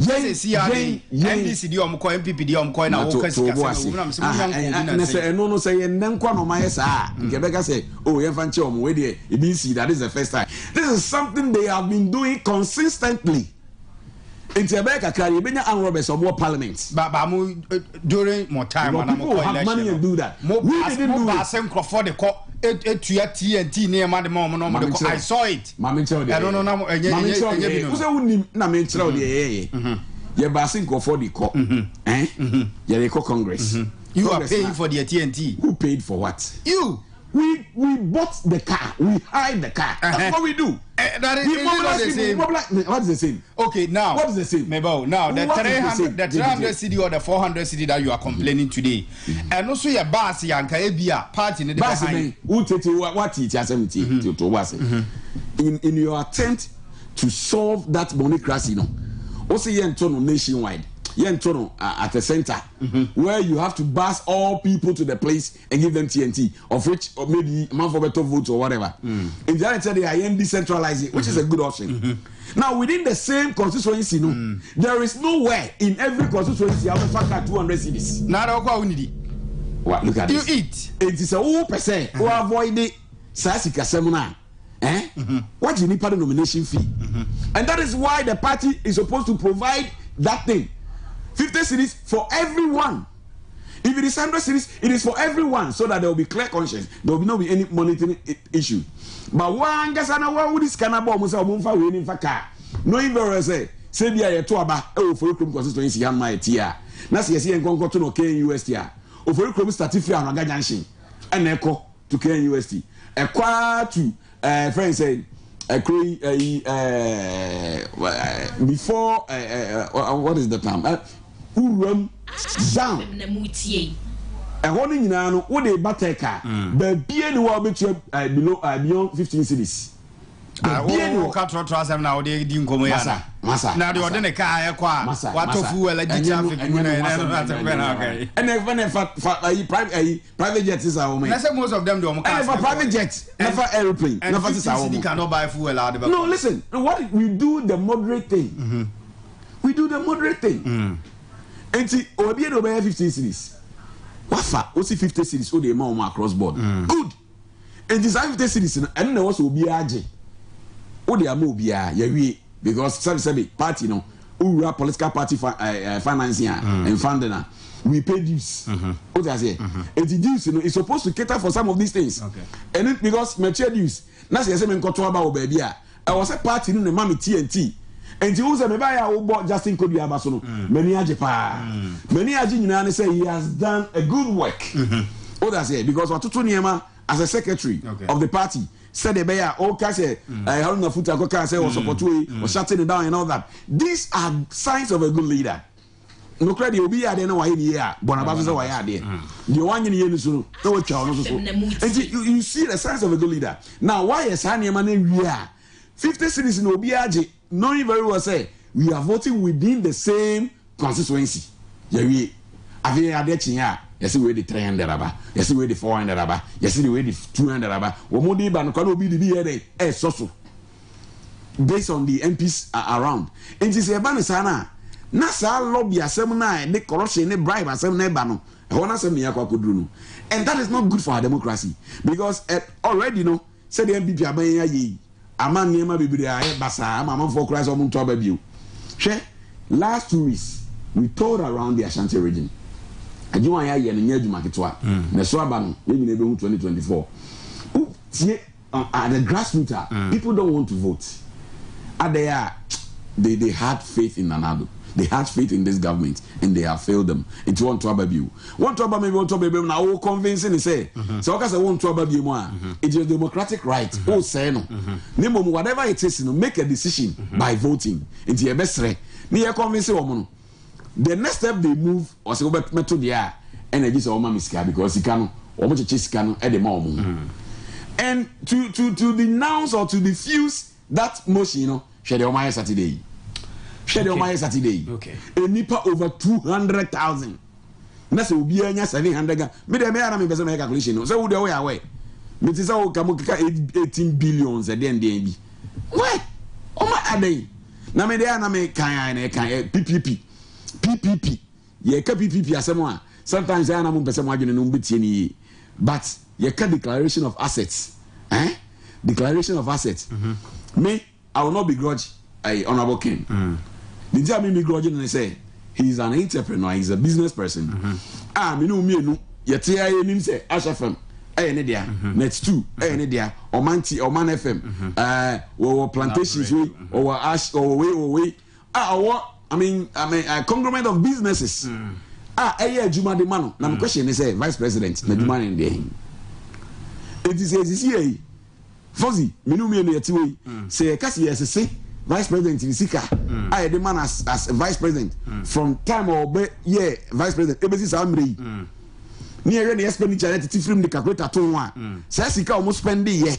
Yes, NDC di omko MPP di omko na wo kasi kasi na mse na say no say nenkwa no ma yesa nkebeka say oh ye fanche omo we dey e bin see that is the first time. This is something they have been doing consistently. It's a beka carry benya and robbers of more parliament. But during more time and people have money and do that. We didn't do it. For the court TNT near my mom. I saw it. Mama tell you. I don't know. Who say who na me tell you ye basing for the court. Yeah, they call Congress. You are paying for the TNT. Who paid for what? You. We bought the car. We hired the car. That's what we do. That is the same. What is the same? Okay, now. What is the same? Mebo, now the 300 city or the 400 city that you are complaining today, and also your boss yanka ebia party in the behind. What in your attempt to solve that monocracy, no. Also, you enter nationwide. You enter at the center where you have to bus all people to the place and give them TNT, of which or maybe a month for better votes or whatever. In the other side, they are decentralizing, which is a good option. Now, within the same constituency, no, there is nowhere in every constituency have a factor 200 cities. What? Look at you this. Eat. It is a 0% who avoid the Sasika seminar. What you need for the nomination fee? And that is why the party is supposed to provide that thing. 50 cities for everyone. If it is 100 cities, it is for everyone, so that there will be clear conscience. There will not be any monetary issue. But one gasana one with this canabo musa mumfa winning for car. No investors say be a toaba for your constituency and my tia. Nasi yesi and conco to no KUST. Or for your statifia on Gajanshin and echo to KUST. A quad to friends say a before what is the term? Uram down. A warning in an what a bateka, but be anywhere between below beyond 15 cities. I will cut trust now. They didn't come here. Now the ordinary car, what of fuel and private jets is our main. Most of them don't have private jets, never aeroplane, never cannot buy fuel out of it. No, listen, what we do the moderate thing. We do the moderate thing. And see, or be over 15 cities. Wafa, also 50 cities, so they more across board. Good. And this 50 cities, and there also be AJ. Oh, they are more be because some party, no, who are political party financing and funding. We pay dues. What I say? And the dues, you know, is supposed to cater for some of these things. Okay. And it, because mature dues, now say, I'm going to baby. I was a party in the mommy TNT. And you say, maybe I will bought Justin Kodia Basono, many ajepa, many ajinani say he has done a good work. What I say, because Watutu Niema, as a secretary of the party, said the bear, all Kase, I have no foot, I say, or support or shutting it down and all that. These are signs of a good leader. No credit will be at any way here, Bonabazo, why are there? You want in the and you see the signs of a good leader. Now, why is Hanyaman we are 50 cities in Obiaji, knowing very well say we are voting within the same constituency. Yeah, we have here. Yes, we the 300 raba. Yes, we the 400 raba. Yes, we the 200 raba. Womodi ban can be the BA so based on the MPs around. And this is a sana. Nasa lobby asem the corruption, the bribe asem na bano. And that is not good for our democracy because already said the MPP abanya ye. Aman niema biblia basa amam for Christ omun to ababiu. Last 2 weeks we toured around the Ashanti region. Adwuma ya ye ne adwuma ketwa. Na so aba no we nyina be 2024. At the grassroots people don't want to vote. They had faith in Nanado. They had faith in this government and they have failed them. It's one to ababiu. One to ababiu, one to ababiu. Now, all convincing and say, so I say one to ababiu. It's your democratic right. Oh, say no. Whatever it is, make a decision by voting. It's your best right. Me convincing woman. The next step they move or say over to the air and I just oma miska because he can or much chase can at the moment. And to denounce or to diffuse that motion, share the Omaya Saturday. Share the Omaya Saturday. Okay. A nipa over 200,000. That's will be a 700. Me the mayor am make calculation. So who the way away. Me tisa o kamuka 18 billions at the end be. Why? Oh my ade. Na me there na me kan PPP. PPP. Ye ka PPP asemo. Sometimes I na mo pese mo adwene no betie ni. But ye ka declaration of assets. Declaration of assets. Me, I will not begrudge a honorable king. The time me begrudge and say he's an entrepreneur, he's a business person. Me no yet him say Ashafam, dia net 2, dia or Man FM, or plantations or ash or way. A conglomerate of businesses. Juma de Mano. Now, my question is, Vice President, na Juma in there. It is here. FOXZY, Minumi and Yatiwe, say, Cassie as a Vice President in Sika. I demand as a Vice President from time or Vice President, Ebesis Amri. Near any expenditure at the film the calculator to one. Sassika almost spend the year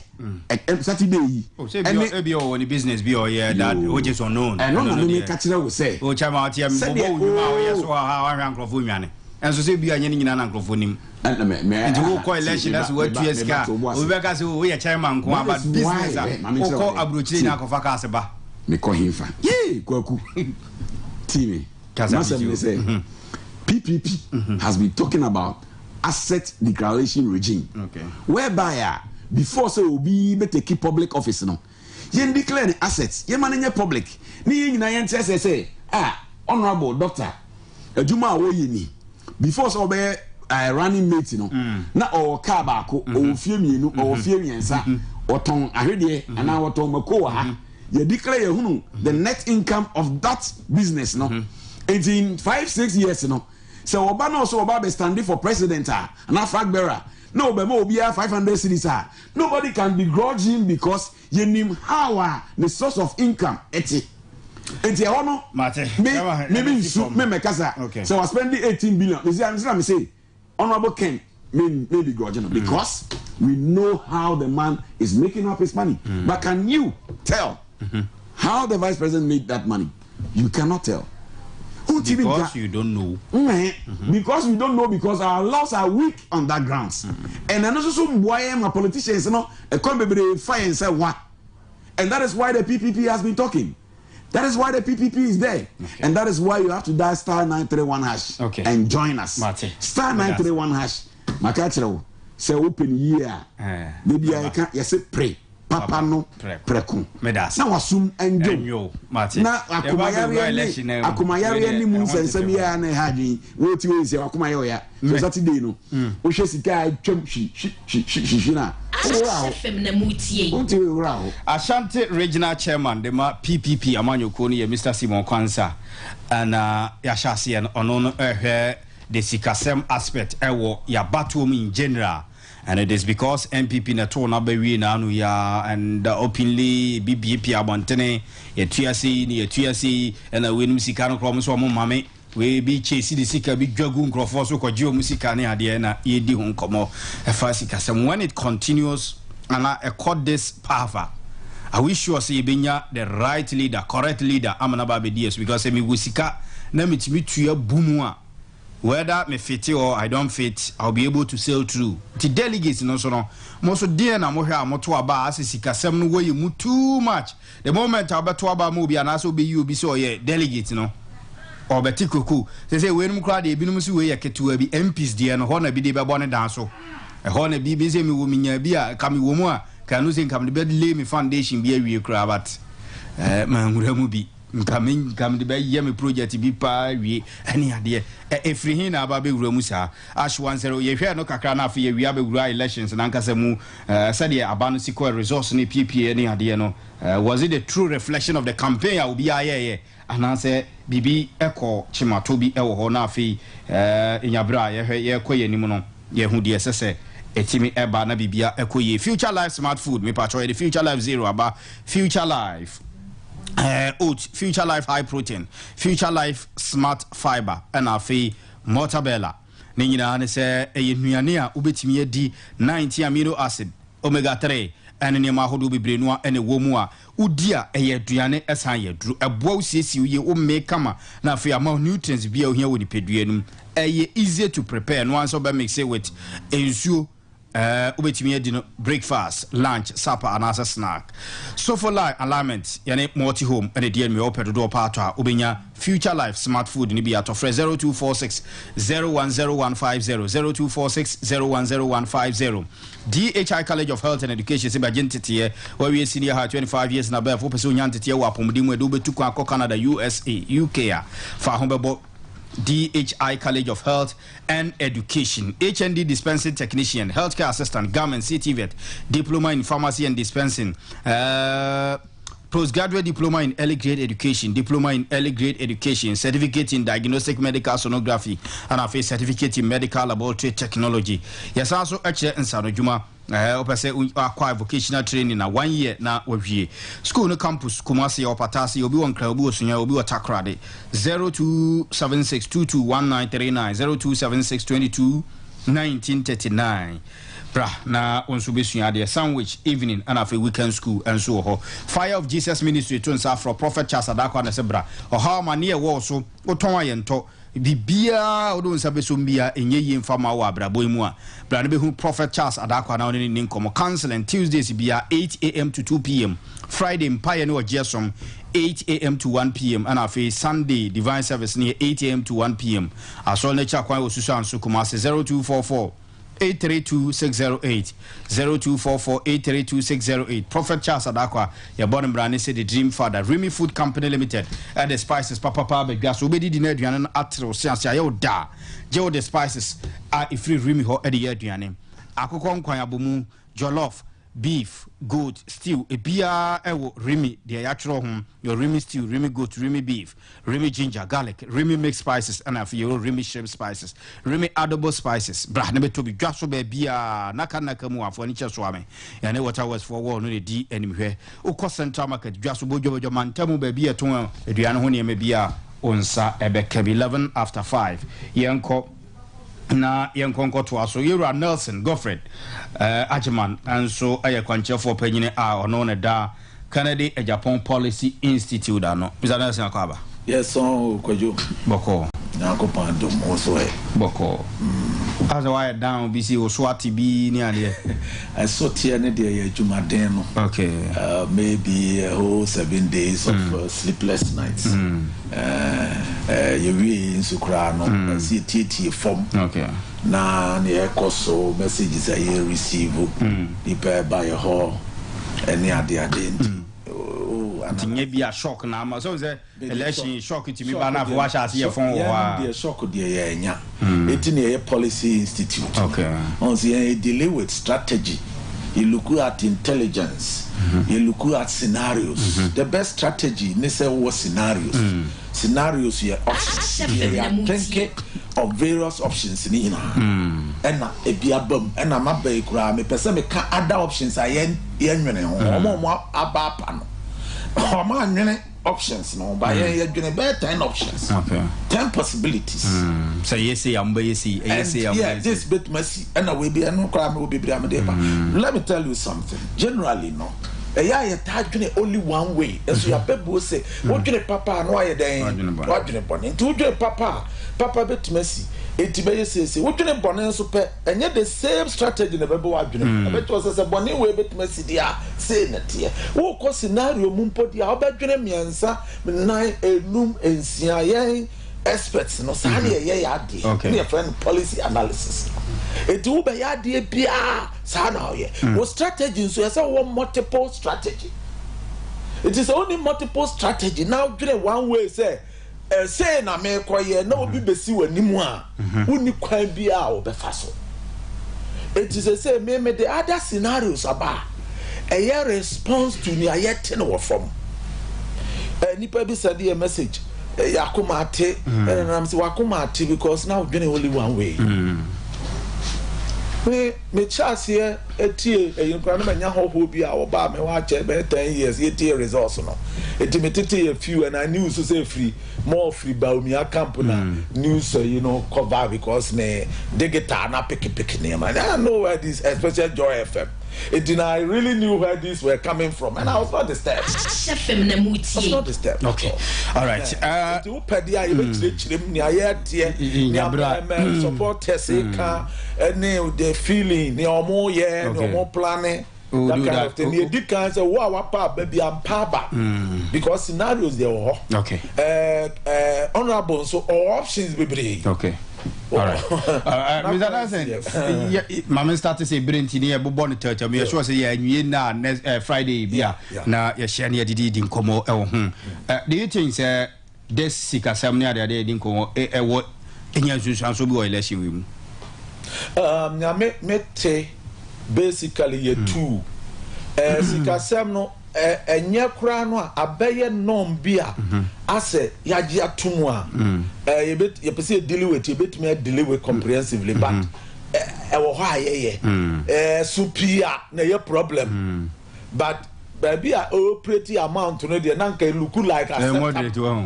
at Saturday. And be all the business be all that which is unknown. And no catcher will say, oh, Chamatia, yes, or our uncle of women. And so say, be a yen in uncle for him. And to walk election as what to escape. We work as we are chairman, but business, call Abruchina of Akasaba. Me call him for yea, Kwaku. Timmy, Casam say, PPP has been talking about asset declaration regime, whereby before so will be better keep public office no. You declare assets, you manage public. Ni na yen say honorable doctor, Juma Woyini. Before so be running mate no. Na or car baako or fear mienu or fear miensa or ton ahwede and now ton mako ha. You declare the net income of that business no. And in 5-6 years no. So Obama also about standing for president and a flag bearer. No, but more be 500 cities. Nobody can begrudge him because you name how the source of income. Eti ono maybe me kasa. So I spending 18 billion. You see, I'm saying honorable Ken may begrudge him because we know how the man is making up his money. But can you tell how the vice president made that money? You cannot tell. Because you don't know. Because we don't know, because our laws are weak on that grounds. And then also why my politicians, come fire and say what? And that is why the PPP has been talking. That is why the PPP is there. And that is why you have to dial *931# and join us. *931#. Makachero say open year. Maybe I can't. Yes, pray. papa no preko na wasum enjo na akomayare ni mu nsensem ya na hadwin wo ti we se akomaye ya so Saturday no wo hwe sika twam shi na Ashanti Regional Chairman de ma PPP amanyoko ni Mr. Simon Kwanza and yashasi and ono the sikasem aspect ewo ya battle in general. And it is because MPP na to na bewi na anu ya and openly BBP abantene ye tuasi and a win musika no krom so mo mame we be chase the sika bi dwagu nkrofo so kwaji musika ne ade na ye di ho nkomo e fa sikasem when it continues and I caught this power. I wish you say benya the right leader, correct leader amanaba be DS because me wusika na mitimi tuya bumu whether me fit or I don't fit, I'll be able to sail through. The delegates no so no. Most of dear na mo hwe amoto aba asisika sem no way mu too much. The moment I beto aba mo bi anaso be you be so ye delegate no. Or betikuku. Say we no kra de ebinom si we ye ketewa bi MPs de no ho na bi de be bone dan so. E ho na bi be say me wo minya bi a ka me wo mu a ka no say kam de be lay me foundation bi awie kra but man ngura mu bi come the bay yemi project be pa we any idea every hin aba be wura mu sa ash 10 ye hwe no kakra na afa ye wi aba wura elections na nkasa mu said ye aba no siko resource ni PPA any idea no was it a true reflection of the campaign ya obi aye and answer bibi eko chimato bi ewo ho na afi inyabra ye hwe ye koye nimu no ye hu de sese etimi eba na bibia eko ye Future Life Smart Food me patcho the Future Life Zero aba Future Life oat, Future Life High Protein, Future Life Smart Fiber, and afi Mortabella. Nina ne se nuania ubetimi di 90 amino acid, omega 3, and ne mahodo bebre no ene womua. Udia duane esan ye dru eboa usiesie ye o me kama na afi ama nutrients bia ohia woni peduanum. Easy to prepare no answer be mix it with ensuo ubetimi di no breakfast, lunch, supper and as a snack. So for life alignment, yani multi home and the me open the door part ubenya Future Life Smart Food ni bi ato 0246 010150 0246 010150. DHI College of Health and Education se ba gentete where we senior high 25 years na above for person yantete wa pomudi mu edo betu kwa Canada, USA, UK fa homebo DHI College of Health and Education, HND Dispensing Technician, Healthcare Assistant, Government, CTVET, Diploma in Pharmacy and Dispensing, Postgraduate Diploma in Early Grade Education, Diploma in Early Grade Education, Certificate in Diagnostic Medical Sonography, and a Certificate in Medical Laboratory Technology. Yes, also actually in Sanojuma. Opese acquire vocational training na 1 year na wawie school no campus Kumasi or Patasi obi won kra obi osunya obi otakrade 0276221939 0276221939 bra na onso besua de sandwich evening and afi weekend school and so ho Fire of Jesus Ministry to nsa for Prophet Charles Adakwa na se bra o ha ma ne wo so oton ayento bibia odo nsa besombia enye yi mfama wa abrabo mu a bra ne be hu Prophet Charles Adakwa na oni ni nkomo counseling Tuesdays bia 8 a.m. to 2 p.m. Friday mpaye no ojesom 8 a.m. to 1 p.m. and afi Sunday divine service near 8 a.m. to 1 p.m. Asol ne cha kwan osusu anso kuma 0244 832-608 0244-832-608. Prophet Charles Adakwa ya born brand say the Dream Father Remy Food Company Limited and the spices papa be gas obedi di na aduane atro siansia ya oda je the spices are free Remy ho e de aduane akoko nkwan abomu jollof beef goat stew ebia ewo Remy de ya tro ho your Remy stew Remy goat Remy beef Remy ginger garlic Remy mixed spices and after your Remy shrimp spices Remy adobo spices bra na beto bi dwaso ba bia naka mu afo ni cheso ame ya ne water was for war no de di animhwe ukọ central market dwaso bojo mantamu ba bia ton aduane ho ne ma bia onsa ebeka 11 after 5 yenko na yenkonko to aso Yura Nelson Godfred Ajiman and so ayekwanche for penyine a ono ne da Canada a Japan Policy Institute ano Mr. Nelson akaba yes so kwajo boko na ko pandom also boko as why down BC oswati bi ni ade I saw here ne dey adwumaden no okay maybe a whole 7 days of sleepless nights you we in sukra no see tt form okay na ne ekoso messages I receive people by ho any idea tinye bi a shock na ama so say election shock to me ba na for wash as your phone wa the shock dey enya it in a policy institute okay on say delay with strategy. You look at intelligence. You look at scenarios. The best strategy is what scenarios. Scenarios here options. You are thinking of various options in and a be a bum and a map by crime. Me person me can other options. I yen more about panel. Options no by you're doing better 10 options. Okay. 10 possibilities. So yes, this bit messy and we be no crime will be let me tell you something. Generally no. You only one way. As your people say, what do papa no I then what do you papa bit messy. Etibe say what do bonnet super and yet the same strategy in the Bible. I bet was a bonnet way bit messy dia say net here. What cause scenario mumpo dia about miansa nine a room and CIA experts no sani yadi. Okay. Friend policy analysis. It will be yadi bia sana ye. What strategy so yes one multiple strategy. It is only multiple strategy. Now one way say say na me kwaye na obi besi wanimu a woni kwan bia obefa so. It is say me the other scenarios about a response to ni ayete no from nipa bi send a message yakuma ate and I'm say wakuma ate because now we only one way. Me chance here etie you plan na nya hoho bi a oba me wa che be 10 years etie results no etimetete a few and I knew so say free more free Baumia camp na news cover because me digital na pick name and I know where this especially Joy FM I really knew where these were coming from and I was not disturbed. Okay, all right. Supporters the feeling more planning. That kind of thing. You can say, wow, baby, I'm papa. Because scenarios they were. Okay. Honorable, so all options be brave. Okay. All right. Mr. Nansen, Mama started say Brenti near Bobon Church. I'm sure say you na next Friday. Yeah. Na you share near the didn't come out. Do you think this sika samnia the day didn't come out? What in your situation so be election with? Me basically ye two sikasem no enye kra no abeye nom bia ase yaje atumu a ye pese deal with deal with comprehensively but e wo ho ayeye supia na ye problem but baby a operate amount no dey na nka look like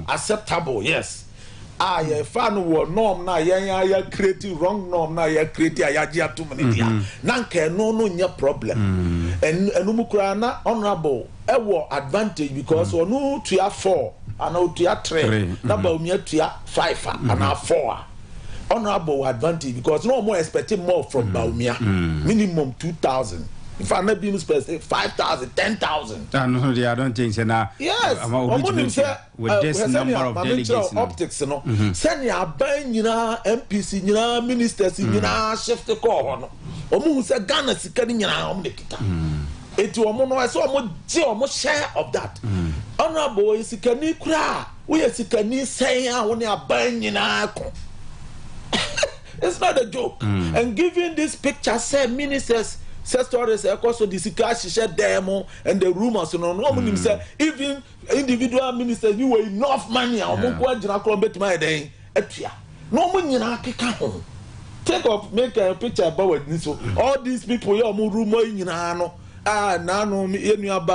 acceptable yes a fan wo norm na ya create wrong norm na ya create ayaji atumani dia na nka no nya problem enu mukura na honorable e wo advantage because onu tua 4 and o tua 3 na ba umia tua 5 and 4 honorable advantage because no more expecting more from Baumia minimum 2,000. If I'm not being specific, 5,000, 10,000. No, I don't think so. Now, yes, with this number of delegates, optics, send your buying, MPC, ministers, shift the core. Omu say Ghana sikani omnikita. It will mono so almost share of that. Honorable is sikani kra. We are sikani saying when you are buying It's not a joke. And giving this picture, say ministers. Stories also the Sikashi shed demo and the rumors say even individual ministers you were enough money no take off make a picture about it so all these people rumor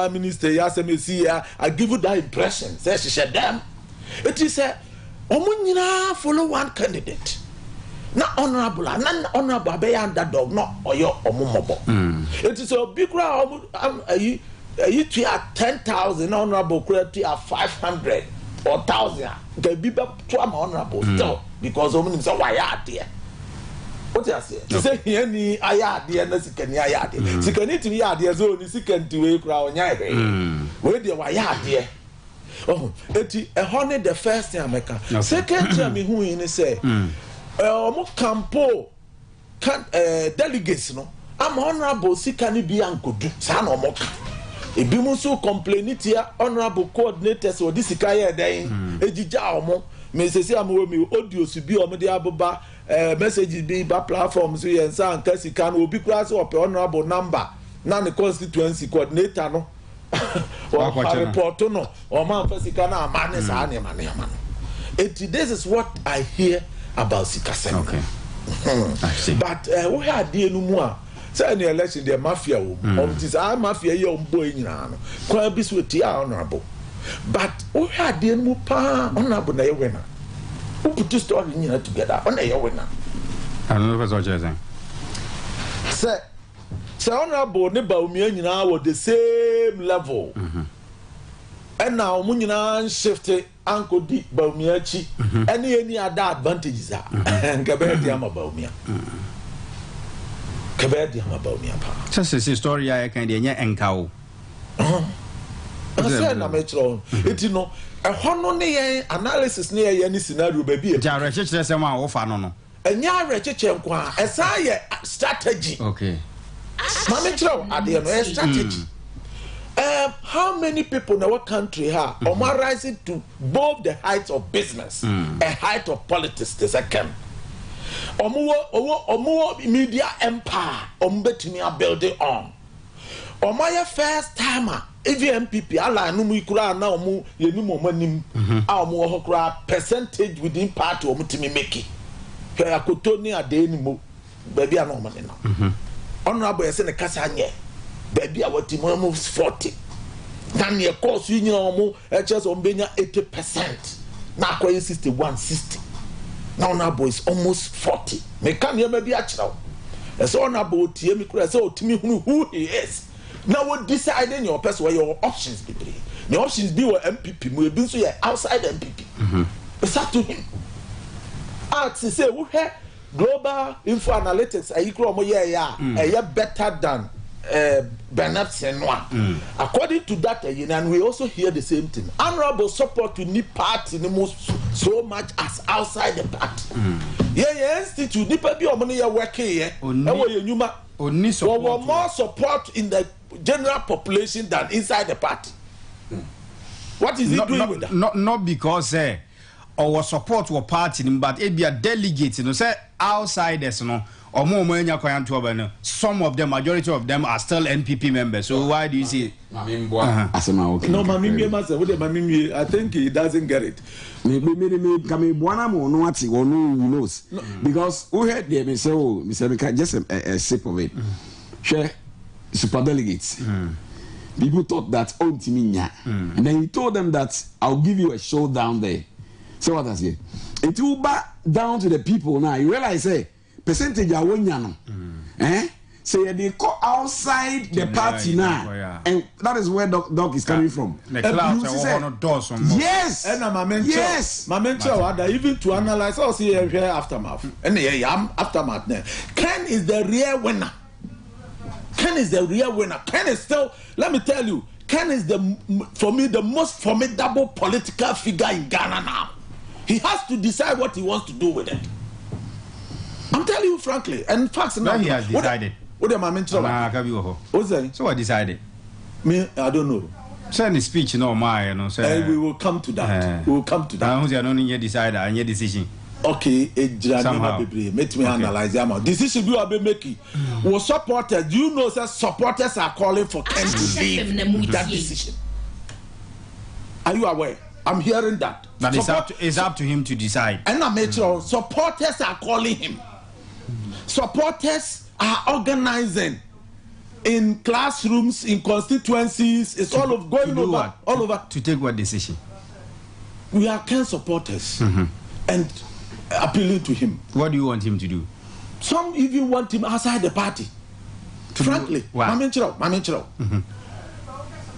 minister I give you that impression say she said them it is a follow one candidate. Not honorable, not honorable, be underdog, not or your omomobo. It is a big crowd. You 10,000 honorable credit are 500 or 1,000. Can be back to honorable still because of them. So why are there? What you say? You say here ni aya there na sikani aya there. Sikani to ya there so ni sikani to we crowd nya be. Where there why are there? Oh, it a honey the first thing I make. Second thing me who in say. Campo delegates no I'm honorable sikani bi ankodu sa na omoka Ebi mo so complain it here honorable coordinators or this kaya den ejija omo me say am we me audio su bi omo de aboba messages bi ba platforms we and san kasika no obi kura so honorable number na the constituency coordinator no or report no or man fasika na amane sa ne mane amano. This is what I hear about Sikasem. Okay. I see. But we had the no say any election the mafia of this mafia here on boy nyina no kwa bi so tia honorable. But we had the no pa honorable na ye winner. Who put this story nyina together on a winner. I don't know what you're saying. Say honorable ne Baumia nyina were the same level. And now omo nyina shift anko di Baumia chi any other advantages are nkabe di ama Baumia. Kabe di ama Baumia pa. Just a story I can dey nya enka o. Say na me tro. Eti no e hono ne yen analysis ne yen ni scenario ba bi e. Ja re chechire se ma wo fa no no. Enya re cheche nko a esa ye strategy. Okay. Mama tro ade no strategy. How many people in our country are rising to both the heights of business and height of politics? The second, omo media empire, between building on. My first timer, even MPP, Allah no mu ikura na omo yenu mo manim, omo hokra percentage within party omo timi make. Kaya kotoni ade ni mo, baby anoma na. Honorable yese ne kasa nye. Baby our team almost 40. Then your course you know just on 80%. Now quite 61, 60. Now boys almost 40. Me can you maybe actually. As honorable TM so to me who he is. Now what deciding your person where your options be. The options be were MPP, we been so outside MPP. It's up to him. Ask say who have global info analytics a better than Bernard Senwa. According to that, and we also hear the same thing. Honorable support to need party the most so much as outside the party. Institute nipa bi omo ya working here. More support in the general population than inside the party. What is he doing with that? Not because our support wa party, but it be a delegate. You know, say outsiders, you know. Some of them, majority of them are still NPP members. So why do you see? No, I think he doesn't get it. Because who heard them say, "Oh, Mr. just a sip of it." Share super delegates. People thought that and then he told them that I'll give you a show down there. So what I say? It will back down to the people now. You realize, percentage are one yano. So they go outside the party now, and that is where Doc is coming from. Yes, and yes, even to analyze, I'll see here aftermath. And aftermath. Ken is the real winner. Ken is the real winner. Ken is still. Let me tell you, Ken is for me the most formidable political figure in Ghana now. He has to decide what he wants to do with it. I'm telling you frankly, and facts now. He has decided. What am I mentioning? What's that? So I decided. Me, I don't know. Send a speech, no, my, no, sir. We will come to that. We will come to that. I don't yet decide and your decision. Okay, somehow. Let me analyze them. Decision you have been making. Was supporters, you know, that supporters are calling for Ken to leave that decision. Are you aware? I'm hearing that. But it's up to him to decide. And I'm sure supporters are calling him. Supporters are organizing in classrooms, in constituencies. It's all of going over. What? All over. To take what decision? We are Ken supporters and appealing to him. What do you want him to do? Some even want him outside the party. Frankly,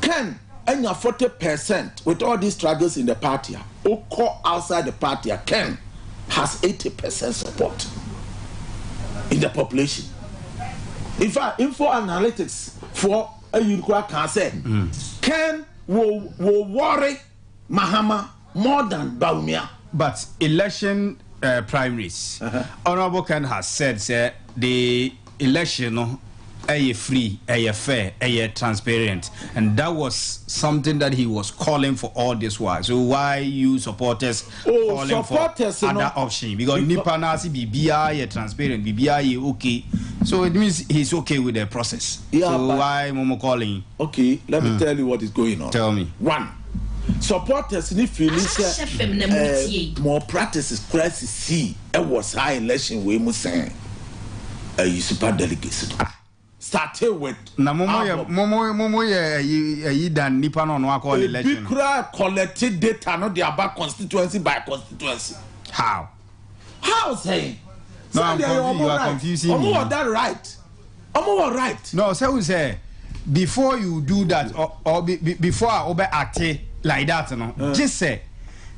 Ken. And you're 40% with all these struggles in the party, or call outside the party, Ken has 80% support in the population. In fact, info analytics for a Ukraine can say Ken will worry Mahama more than Baumia. But election primaries, Honorable Ken has said, the election free, fair, transparent, and that was something that he was calling for all this while. So why you supporters calling for other option? Because Nipa Nasi BBI transparent, BBI okay. So it means he's okay with the process. Yeah, so why Momo calling? Okay, let me tell you what is going on. Tell me. One, supporters need feel more practices crisis see it was high election we must say you super delegates started with na momo ye dan nipa no call election bikra collected data no dey about constituency by constituency. How saying no, you are confusing me. That right? Right. No, so we say before you do that or before I obey act like that, no, just say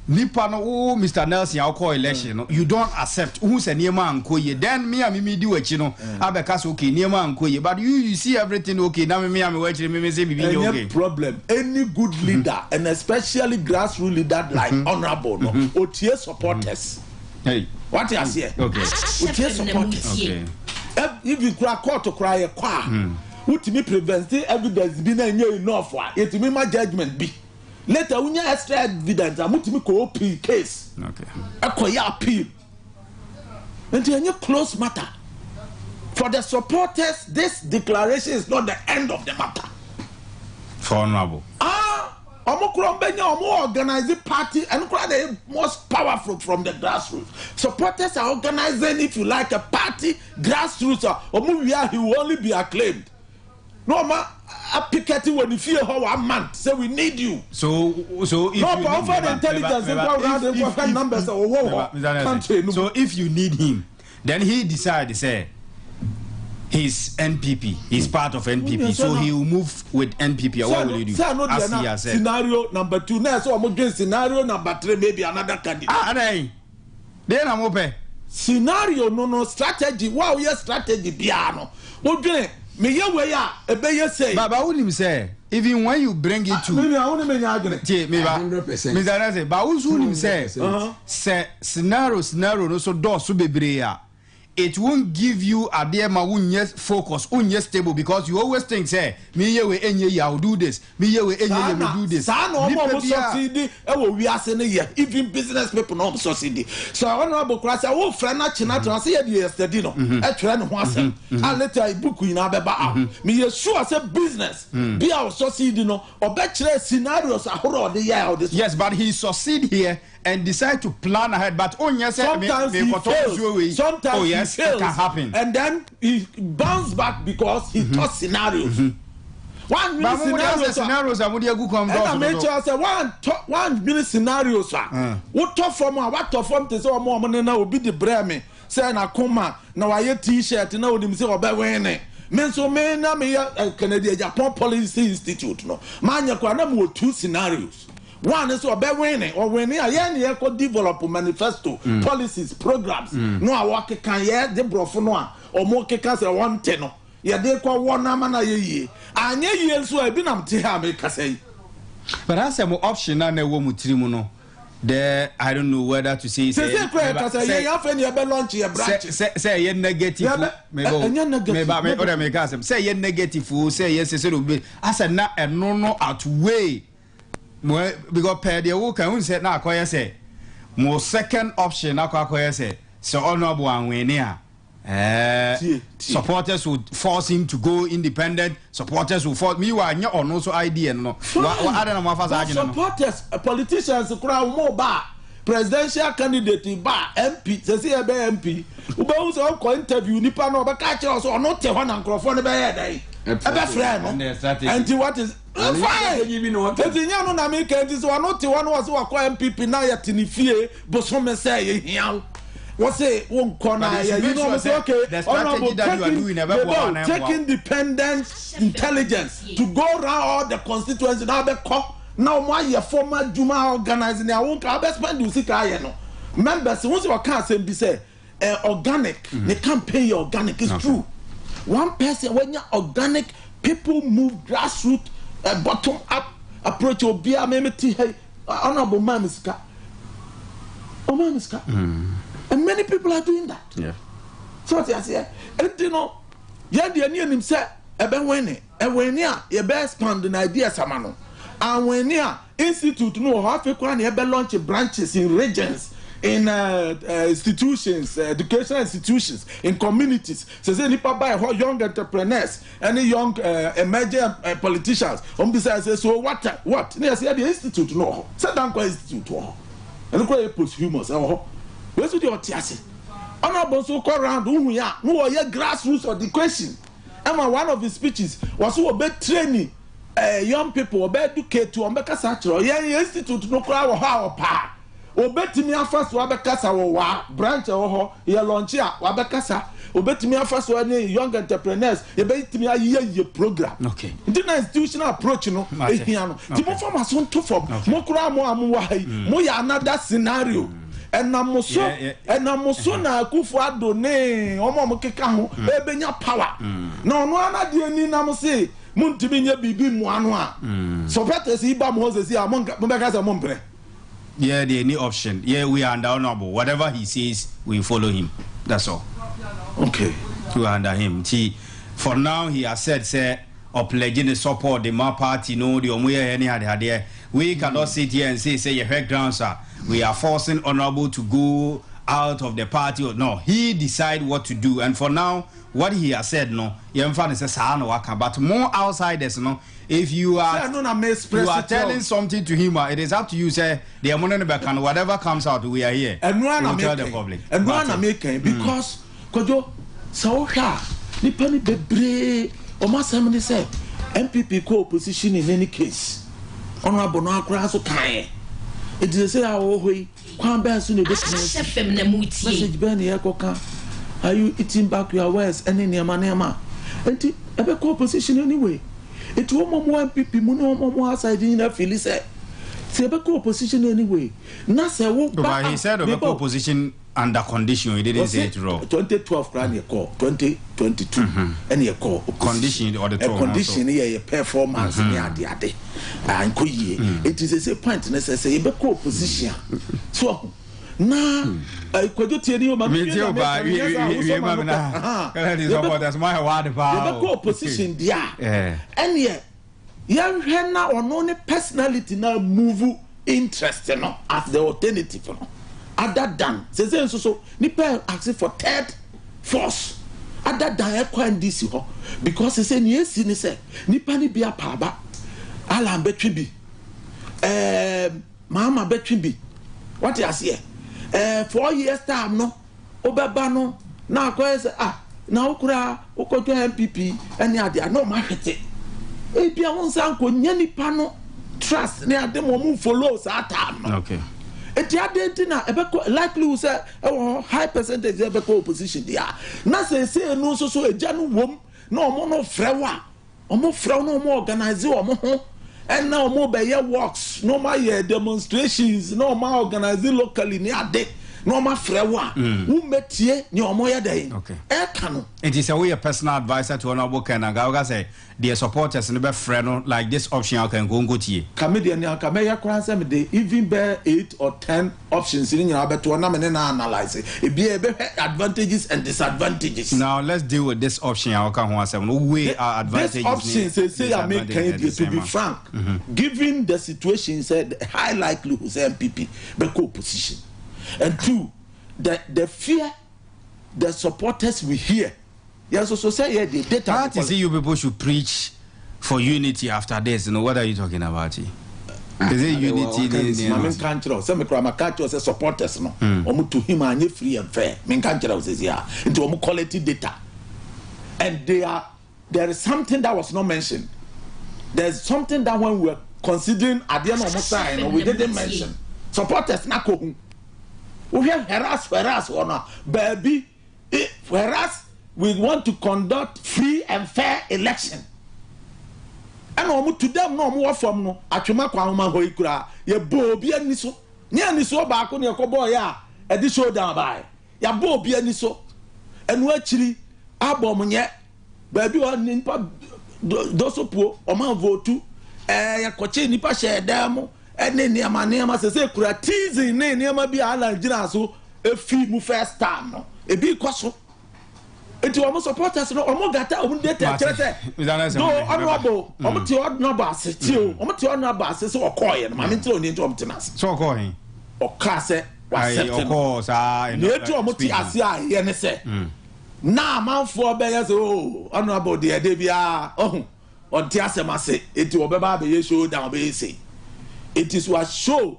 nipa no Mr. Nelson I'll call election no, you don't accept who say niema ankoye then me do echi no abeka okay niema ankoye but you see everything okay now me we echi me say bibi okay. Any problem any good leader and especially grassroots leader like honorable no otie supporters. Hey, what you say? Okay. Otie supporters. Okay. If you court to cry a qua what me prevent evidence be na enough it me my judgment be later when you extra evidence I want me go appeal case. Okay. Akoya appeal. And you close matter. For the supporters, this declaration is not the end of the matter. For honorable. Omo organizing party and the most powerful from the grassroots. Supporters are organizing, if you like, a party grassroots. He will only be acclaimed. No ma a picketing when you feel how a month say we need you. So if no powerful intelligence numbers country. So if you need him, then he decided say he's NPP. He's part of NPP, so he will move with NPP. What will you do? As he has said. Scenario number 2. Now, so I'm against scenario number 3. Maybe another candidate. Then I'm open. Scenario no strategy. Wow, yes, strategy piano. Okay. Me ye way ya ebe say baba who say even when you bring it to me I want me nyagene 100%. Mr. Nase ba who say scenario no so do so bebre ya it won't give you a dear ma focus stable because you always think say me ye we enye ya will do this me ye we enye me do this no succeed e wo wi ase ne ye even business people no succeed so honorable class wo friend na china to say ye yesterday no e twere ne ho asem and later book you na be ba me ye sure say business be our succeed no obe kire scenarios ahoro de ya this. Yes, but he succeed here and decide to plan ahead but sometimes he fails. Sometimes he fails. It can happen and then he bounce back because he thought scenarios. One minute scenarios and I make sure say one minute scenarios what top from what top from to say more money now will be the breme say na kuma na why t-shirt na odim say obe win men so men na me Canadian Japan Policy Institute no man yakwa na mo 2 scenarios. One is obe winning or winning a yen could develop manifesto policies programs no a work can ye de brofo no or more can say one tenno ye de kwa one na ye anye ye so e bi nam te ha me kasai. But as a option na na wo mutirimu no there I don't know whether to say say ye afen ye be launch ye branch say ye negative say ye negative say yes say as na eno no outweigh because per the work I won't say na akoye say mo second option akoye say so honorable and winner supporters would force him to go independent. Supporters will force me wa nya ono so idea no what other na mafasa agina no supporters politicians kura mo ba presidential candidate ba MP say say be MP ube who say ko interview nipa no be ka kire so ono te ho na nkrofo ne be ye dai ebe friend and what is fine enti nya no na me kan ti so ono te ho no was wa kwa MPP na ya tinifie bosome say ye hian what say one corner you know say okay the strategy that you are doing never take independent intelligence to go around all the constituencies now be call now my former Juma organizing I won't spend you see ka no members once you can say be say organic they campaign organic is true one person when you organic people move grassroots bottom up approach obia memeti hey honorable mamiska and many people are doing that. Yeah. So what I say, and you know, yeah, the him say winning ye be expand the ideas amano and when ya institute no half a crown ye be launch branches in regions in institutions, educational institutions, in communities. So say nipa buy young entrepreneurs, any young emerging politicians. Besides, so what? Near say the institute no. Say down institute no. And go posthumous. Where's the otiase? Honorable so call round who ya no ye grassroots of the question. One of his speeches was so about training young people, about educate to make us actually. Yeah, institute no crowd how pa. Obetimi afaso abekasa wo wa branch ho ye launch a wabekasa obetimi afaso any young entrepreneurs ye betimi aye program. Okay. The institutional approach no ehia no. Ti mo form aso to form mo kura mo amwa hai mo ya another scenario. Enamoso na akufu adone omo keka ho ebenya power na ono anade ani na mo se muntimi nya bibi mu ano a supporters iba mo se a mo beka se mo mpre. Yeah, the any option. Yeah, we are honorable. Whatever he says, we follow him. That's all. Okay. We are under him. See, for now, he has said, say, pledging the support, the Ma party, no, the Omuya, any other. We cannot sit here and say, you heard ground, sir. We are forcing honorable to go out of the party. No, he decide what to do. And for now, what he has said, no, but more outsiders, no. If you are telling something to him, it is up to you. Say the money back and whatever comes out, we are here. And we will tell the public. And one are making because Kojo Saoka Nipani Bebre or Masamani said MPP co-opposition in any case. Honorable Nakra Kai. It is a way. Message Benny Ekoka. Are you eating back your words and in your manema? And a co-opposition anyway. It won't more MPP, more outside in a Philly said. Say a co-opposition anyway. Nasa, but he said a co-opposition under condition. He didn't say it wrong. 2012 grand year call, 2022 any a call condition or the condition here a performance in the day. And it is a point necessary a co-opposition. So now I could tell you, that's my word about co-opposition, yeah. And yet, young Henna or no personality now move interest as the alternative. Other than so Nipa asking for third force. Other than acquiring this because he said yes, he said Nipa ni be a paba. Alan Betribi, Mama Betribi. What you say? 4 years time no obeba na kwese na okura okoto MPP eni ade no market e bia won san ko nya nipa no trust ne ade mo mu follow sa time no. Okay. Eti ade na ebe likely we say high percentage ebe ko opposition dia na say no so eja no wom na omo no frewa omo frew no omo organize omo ho. And now more by your works, no more demonstrations, no more organizing locally near day, no more frewa. Who met ye, no more day. Okay. It is a way a personal advisor to honorable Kanagaga say, dear supporters in the friend like this option I can go to ye. Comedian Kamaya Kransam, they even bear 8 or 10 options in your to analyze it. It be advantages and disadvantages. Now let's deal with this option. I can want some way advantages. This option say I make to be frank. Given the situation, said high likelihood MPP, but co-opposition. And two, the fear the supporters we hear. Yes, also say yeah, the data. How to see you people should preach for unity after this? You know, what are you talking about? Is it unity? Main country, some country say supporters no. To him are free and fair. Main country says yeah. Into quality data, and there is something that was not mentioned. There's something that when we were considering at the end of the time, we didn't mention. Supporters na ko. We have harass or not, baby. Whereas we want to conduct free and fair election. And to them no more from no. Achuma kwa uma hoikura. Ye bo bi aniso. Ni aniso ba ko ne kobo ya. E di show down by. Ya bo bi aniso. Enu achiri abom nye. Baby one nipa dosopo o man vote. Ya koche nipa she dem. Ene niama se kura teasing ne niama bi ala jina so efi mu first time no. Ebi kwaso. Enti omo supporters no omo gata omo data chere no honorable omo ti honorable aseti o omo ti honorable asesi okoye no ma me ntiro ni nti omo tenas so okoye oka se accept of no etu omo ti ase a ye ne se na manfo be ye so honorable de bia on ti asemase eti obeba be ye show down be say it is what show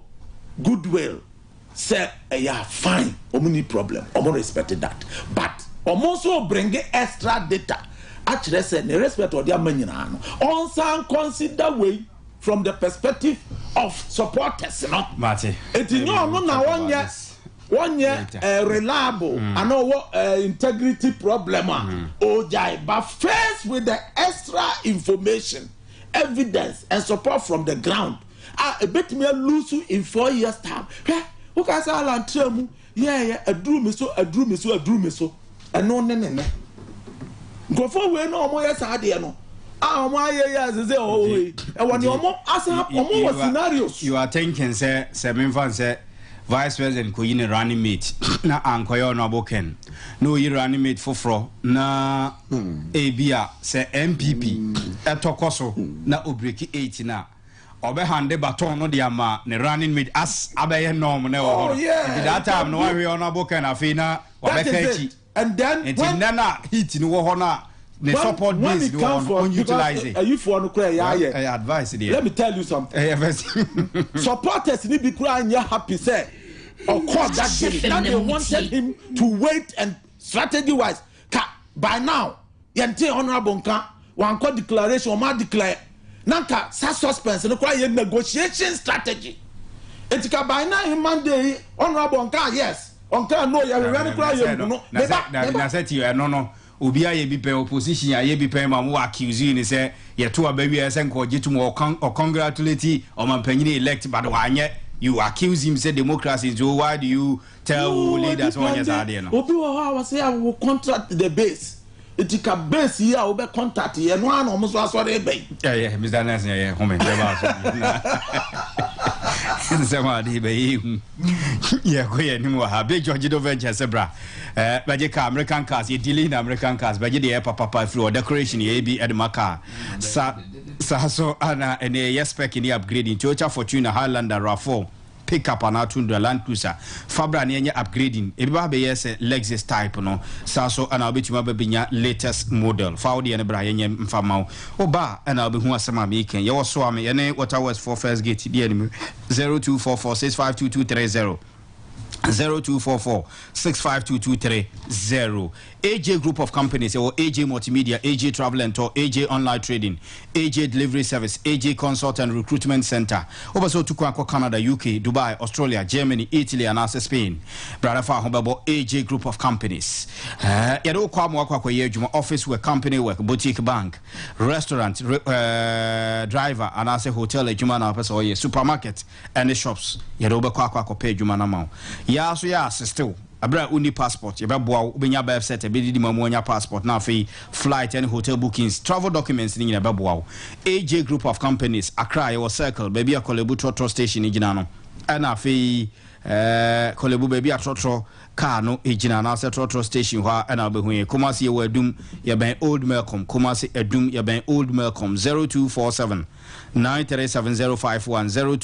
goodwill say yeah fine omo ni problem omo respected that but also bring extra data actually say the respect of their money no on consider way from the perspective of supporters no mate it no na one year reliable and no integrity problem ojai but faced with the extra information evidence and support from the ground a bit me lose in 4 years time who can say alan tremu yeah adru me so no go for we no omo yes ade no omo aye yes say oh e woni omo asa omo was scenarios you are thinking say seven fan say vice president ko yin running mate na ankoyo no aboken no yi running mate foforo na ebia say MPP etokoso na obreki 8 na obe hande baton no dia ma ne running mate as abaye norm na wo that time no we on aboken afina wabekachi. And then when nana heat in Wahona, the support base do unutilize it. You for no cry, advice. Let me tell you something. Supporters need be crying, you're happy, say, of course, that they wanted him to wait and strategy wise. By now, Yante Honorable Nka, one called declaration, or my declare, Nanka, suspense, and acquire negotiation strategy. It's by now, in Monday, Honorable Nka, yes. Onka no ya we cry you no na say to you no obi aye bi pe opposition aye bi pe ma mo accuse you ni say ye to abawi e say nko gitum o congratulate o man panyini elect but wanye you accuse him say democracy is why do you tell leaders on your side no obi wo ha say I will contract the base it ka base here we be contact ye no an o so asore be yeah Mr. Nelson yeah comment about somebody be yeah go yeah ni mo ha be George do venture sebra baje ka American cars ye dealing in American cars baje the papa through decoration ye bi edmaka sa so ana ene spec ni upgrading Toyota Fortuner Highlander RAV4 pickup and Tundra Land Cruiser Fabra ni upgrading e ba be yes Lexus type no sa so ana obetuma be latest model Faudi and Bra ye mfama oba ana obe hu asema me ken ye wo so am ye ne Waterworks for first gate di anim 0244652230 0244652230 AJ Group of Companies or AJ Multimedia, AJ Travel and Tour, AJ Online Trading, AJ Delivery Service, AJ Consult and Recruitment Center. Overso to Canada, UK, Dubai, Australia, Germany, Italy and also Spain. Brother Fahobabo AJ Group of Companies. Yado kwamo kwa juma office work, company work, boutique bank, restaurant, driver and also hotel juma na pesa oye supermarket and the shops. Yado kwa pay juma na mao. Ya so ya still abra uni passport ye beboa ubenya ba set be di mamonya passport na fe flight and hotel bookings travel documents ni beboa AJ Group of Companies Accra your circle baby akolebu trotro station igina no ana fe kolebu baby atrotro car no igina na se trotro station ho ana be hu Kumasi ye wadum ye ben Old Melcom Kumasi edum ye ben Old Melcom 0247 9370510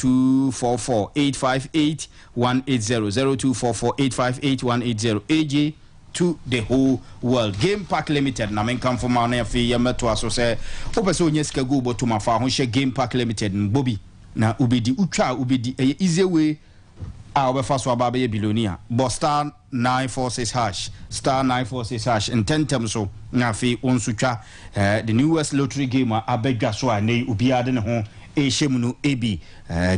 0244858180 AJ to the whole world. Game Park Limited na men come from na fi ya meto aso se opeso nyeska go bo to mafa ho hye Game Park Limited Bobby na ubedi utwa ubedi easy way a obefa so aba be billionaire but star 946 hash star 946 hash in 10 terms so na fi onsutwa the newest lottery game abedwa so anei obiade ne ho Shemunu AB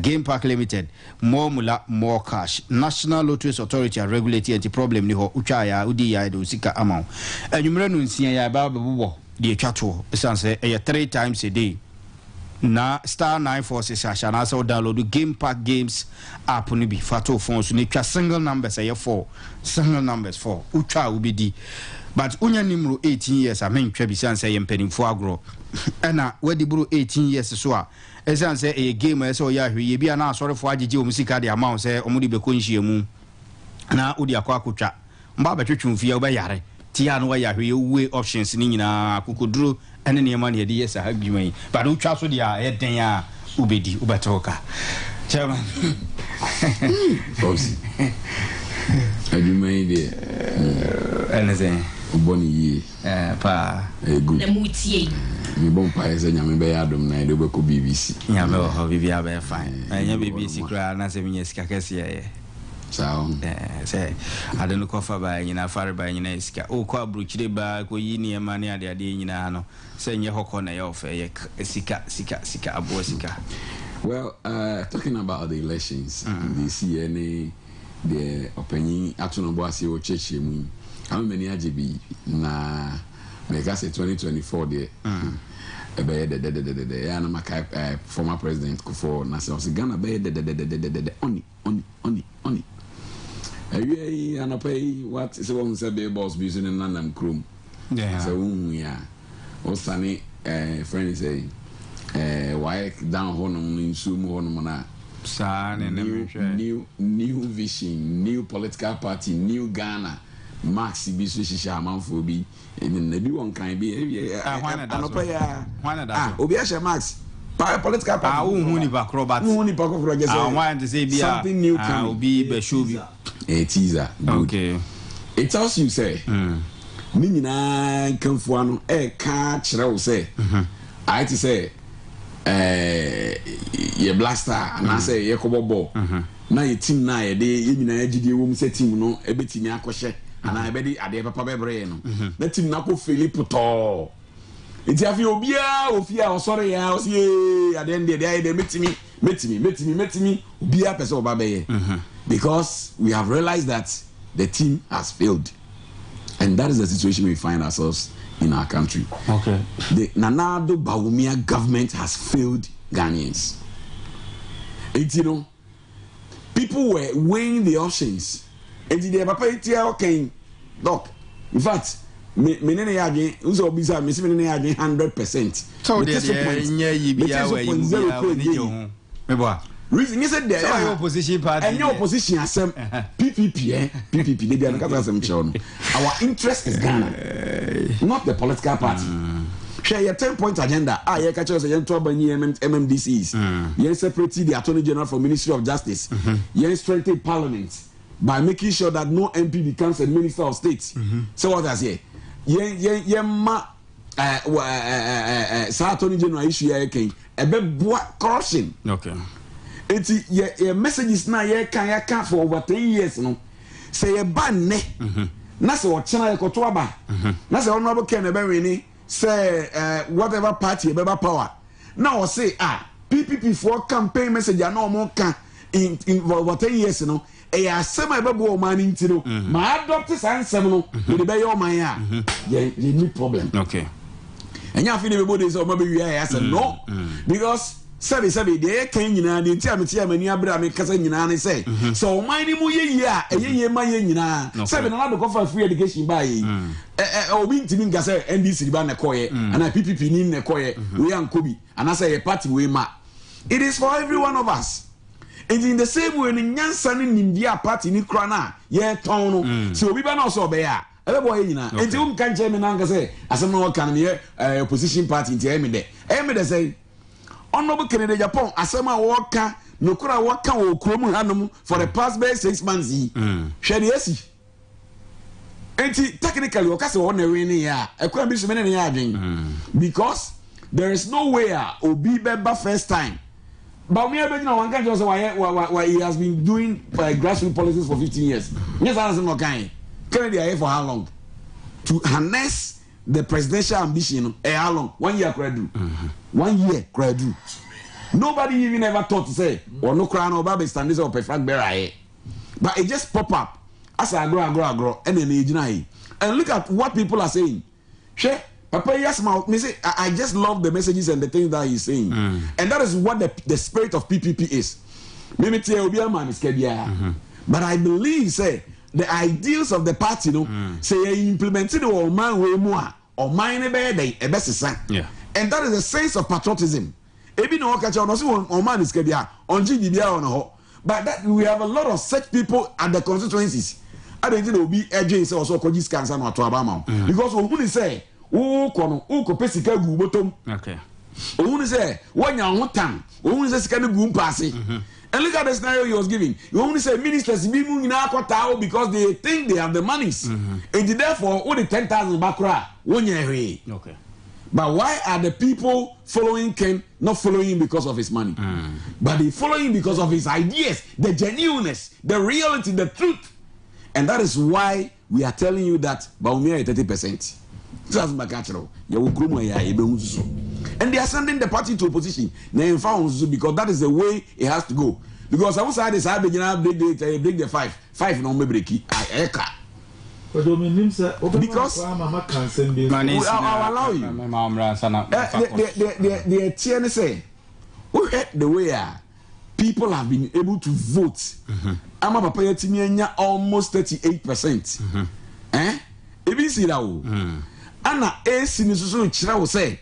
Game Park Limited more mula more cash National Lotteries Authority regulate anti problem ni ho utwa ya udi ya do sika amount enumere no nsia ya ba bebo de twato esanse 3 times a day na star 946 asha na so download Game Park Games app ni bi fato phone so ni twa single numbers 4 single numbers 4 utwa ubidi but unya nimro 18 years amen twa bi sanse yempanimfo agro ena wadi buru 18 years so a esan say a game say oya hwe ye bia na asorefo agege o musika de amount say omudi be konhie mu na odi akwa akotwa mba betwetwe mfia wo be yare tia no ya hwe we options ni nyina kokoduro ene ne ma ne de yes ha biwa yi but wo twa so dia e den a ubedi ubetoka chairman FOXZY adwuma de anything uboni yi pa good na mutie mi bon pa ese nyame be ya dom na de be ko BBC nyame ho bibia be fine anya BBC kra na se minya sika kese ye sao say ade no kofa ba nyina fare ba nyina sika o ko abruchire ba ko yi ne ma ne ade nyina no se nye hokko na ye ofe ye sika abo sika. Well, talking about the elections, the CNA, the opinion, actually, bossy or church, how many AGB na make us 2024 there. The former president for Nassau Ghana the only. And I pay what is one said boss using in London Chrome. Yeah, so yeah, or Sunny friend say. Why down honum in sumo honumana new vision, new political party, new Ghana, Max Bishisha Manfobi, and the one can be Obiasha Max, political party, something new can be Beshubi, a teaser. Okay, it tells you say, Nina come for one, catch, say, I to say. Ye blaster and I say ye kobobo na ye team na ye de ye nyina agide wo mse team no ebetimi akɔhye ana ebedi ade papa bebre no na team na ko Philip to enti afi obia ofia osore ya osie ade ende de metimi obia pese oba beye because we have realized that the team has failed, and that is the situation we find ourselves in our country. Okay. The Nanado Bawumia government has failed Ghanaians. And you know, people were weighing the options. And the papa okay, doc. In fact, menene yage uzo bisa mesi menene yage 100%. So there yibia we reason is there so opposition party and your opposition asem PPP they be anaka asem chono. Our interest is Ghana, not the political party. Share your 10-point agenda. You catch us a 12 MMDCs. You separate the Attorney General from Ministry of Justice. You strengthen Parliament by making sure that no MP becomes a Minister of State. So what I say? Attorney General issue corruption. Okay. It's your messages now you can for over 10 years no. Say a ban ne. Na say what channel ko to aba. Na say honorable Ken Ebewini say whatever party be power. Now say PPP for campaign message na mo kan in over 10 years no. E asem e be bo man nti no. Ma adopt sansem no. We be your man you need problem. Okay. And you feel everybody say o be wi I say no. Because sabi de kan nyina de ntia meti amani abra me kasa nyina ne say so mine mu ye a ye ma ye nyina sabi na do kofa free education ba ye obi ntimi nga say NDC ba na koye and PPP ni ne koye we ankobi and say party we ma. It is for every one of us. And in the same way ni nyansa ni nimdia party ni kra na ye ton no so obi ba na so be ya ebe boy nyina enti um kan che me na nga say asem no kan me opposition party enti e me de say Honorable Kennedy Japan, Asema Waka, Nokura Waka, or Kromu Hanum for the past 6 months. Shady, technically, Okasa on the rainy year, a quite be so many yarding because there is no way Obi Beba first time. But we have one country also why he has been doing grassroots policies for 15 years. Yes, I don't know, Kennedy here for how long? To harness the presidential ambition, how long? 1 year credit. 1 year credit. Nobody even ever thought to say, or no crown or baby standards or perfect bearer. But it just pop up as I grow, and then age. And look at what people are saying. She, Papa, yes, me say, I just love the messages and the things that he's saying. And that is what the spirit of PPP is. Maybe tell you, man, is but I believe, say, the ideals of the party, say, implemented or man way more. Or mine a day, a best son. Yeah. And that is a sense of patriotism. Ebi no catch on man is kebia on GDBia on ho. But that we have a lot of such people at the constituencies. I don't know be edging so also call this cancer not to Obama because who say who pesika gu bottom. Okay. Who say when you want time who say sika gu pass. And look at the scenario he was giving. You only say ministers be moving out because they think they have the monies. And therefore, only 10,000 bakra 1 year. Okay. But why are the people following Ken not following him because of his money? But they follow him because of his ideas, the genuineness, the reality, the truth. And that is why we are telling you that Baumia is 30%. And they are sending the party to opposition because that is the way it has to go. Because I was saying this, I break the five no me break it. Because I'll allow you. The TN say, the way people have been able to vote. I'm a papa yetimianya almost 38%. Ebi see that. Anna A sinisusu chira will say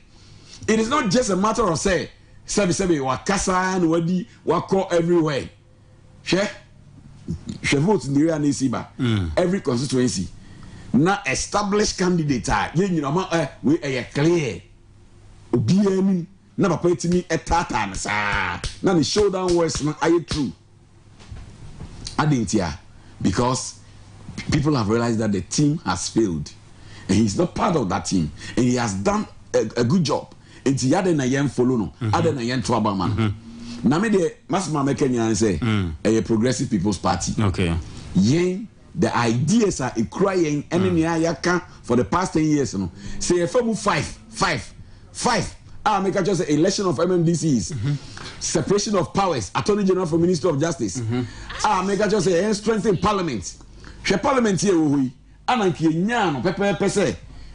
it is not just a matter of say sebi wakasa and wadi wako everywhere. She vote in the area nisiba every constituency. Na established candidate we clear. Obiani na papa etimi etata na sa na the showdown words na are true. Adintia because people have realized that the team has failed. And he's not part of that team. And he has done a good job. It's yade na yen follow no. Ade na yen trouble man. Na me de masma mekenya say a progressive people's party. Okay. Yen the ideas are crying enemy yaka for the past 10 years no. Say if we 5 make a just election of MMDCs. Separation of powers, Attorney General for Minister of Justice. Make a just say strengthen parliament. She parliament here we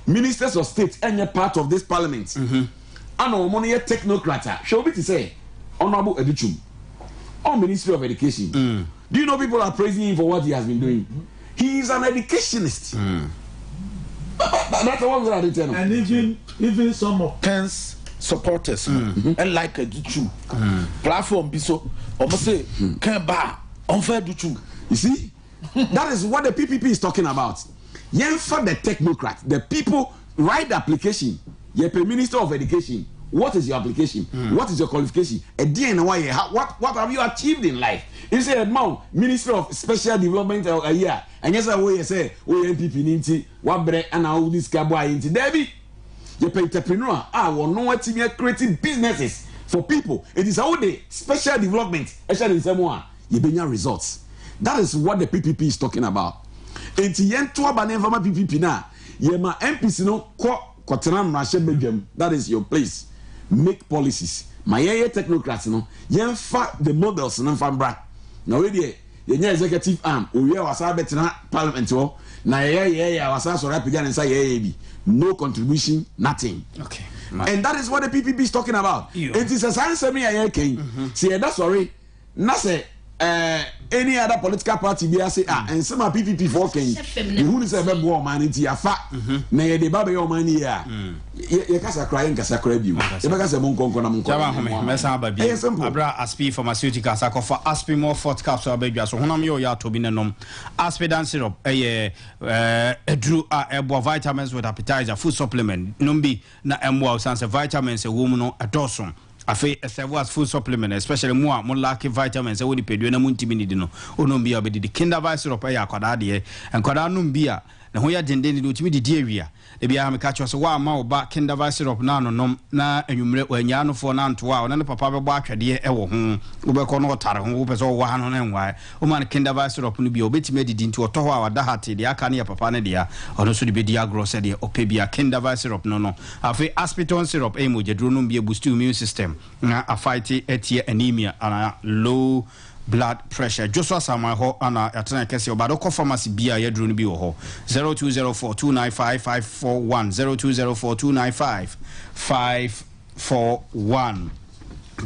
ministers of state any part of this parliament. And money technocrat. Shall we to say Honorable Edichum or Ministry of Education. Do you know people are praising him for what he has been doing? He is an educationist. That's the one that I didn't tell. And even some of Ken's supporters and like Edichum platform be so almost say Ken ba unfair Edichum. You see, that is what the PPP is talking about. Yen for the technocrat, the people write the application. You're a Minister of Education. What is your application? What is your qualification? What have you achieved in life? You say, "Mom, Minister of Special Development a year," and yes, I will say, "Oh, NPP ninety, what bread and all this cowboy into Debbie." You're an entrepreneur. I will know what you're creating businesses for people. It is all the special development. Actually, in someone you bring your results. That is what the PPP is talking about. Enti yen to abane fama PPP na ye ma MPC no kwotena mrahye bedwam. That is your place. Make policies. My technocrats no yen fa the models no fa bra. Na we dey ye executive arm owie wasa betena parliament ho na ye wasa so rapid and say ye bi no contribution, nothing. Okay. And that is what the PPP is talking about. It is a science me aye ken. See that's sorry. Na say any other political party be say and some PPP for Ken who say be bo man nti afa na ye de ba be your man here ye kasa cry nkasa cry bi ye be kasa mon konko na mon konko mesa ba bi abra aspi pharmaceuticals akofa aspi more fort caps abadwa so honam yo ya to bi nenom aspidan syrup edru ebo vitamins with appetizer food supplement numbi na emwa sanse vitamins e wo mu no adosom afi several food supplement especially more lack vitamins e woni pedue na muntimi ni di no onombi obedi kinder syrup ya akwada de enkwada numbi a na ho ya dendeni do timi di awia e bia me catch so wa ma oba kinder syrup na nonom na anwumre wanya no fo na ntoa o na ne papa bebo atwede e wo ho obekọ no otare ho wo pese wo ha no na enwa o man kinder syrup no bia obetimi didi nti oto ho a wada hate de aka ne ya papa ne de a ono so de bedi agro se de opebia kinder syrup no afi aspiton syrup e mo jedro no bia boost immune system na a fight etie anemia and low blood pressure. Joshua Samaho ana atena kese obado ko pharmacy bia ya duro no bi wo ho 0204295541 0204295541.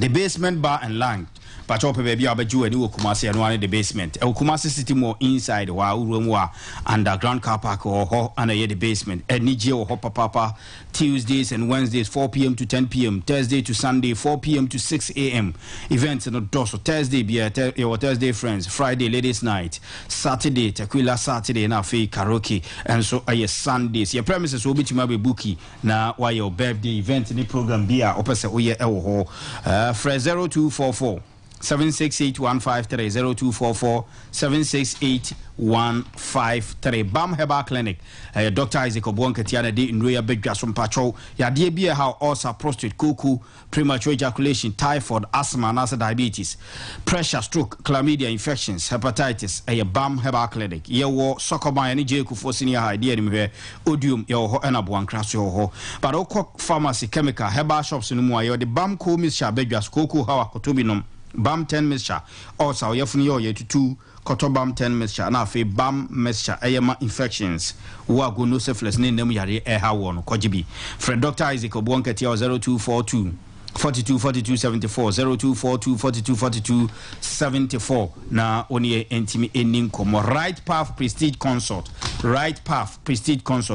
The Basement Bar and Lounge pacho pe baby abaju ani wo Kumasi eno ane the basement e Kumasi city more inside wa room wa underground car park ho and the basement enije ho papa Tuesdays and Wednesdays 4 p.m. to 10 p.m. Thursday to Sunday 4 p.m. to 6 a.m. Events no doso Thursday be your Thursday friends, Friday ladies night, Saturday tequila Saturday na fe karaoke and so Sundays your premises will be to be bookie na why your birthday event ni program bia opese oye ewo ho fresh 0244 768-153 0244 768-153 Bam Herbal Clinic. Dr. Isaac Obwonketiana de in Royal Bedjasum Patrol. Ya dear beer how ulcer, prostate, cuckoo, premature ejaculation, typhoid, asthma, and acid diabetes, pressure, stroke, chlamydia, infections, hepatitis. A Bam Herbal Clinic. Ye wo sokoma any jeku for senior high dear me odium yo ho enabuan crash yo ho. But oko pharmacy, chemical, herbal shops in Mua, the Bam co Misha Bedjas, cuckoo, how Kotubinum. Bam 10 mixture also yefuni yo ye to koto bam 10 mixture na fe bam mixture ayema infections wa go no syphilis ne nem yare e ha wo no kojibi Fred Dr. Isaac Obwonketi 0242 424274 0242424274 na oni entimi enin komo Right Path Prestige Consult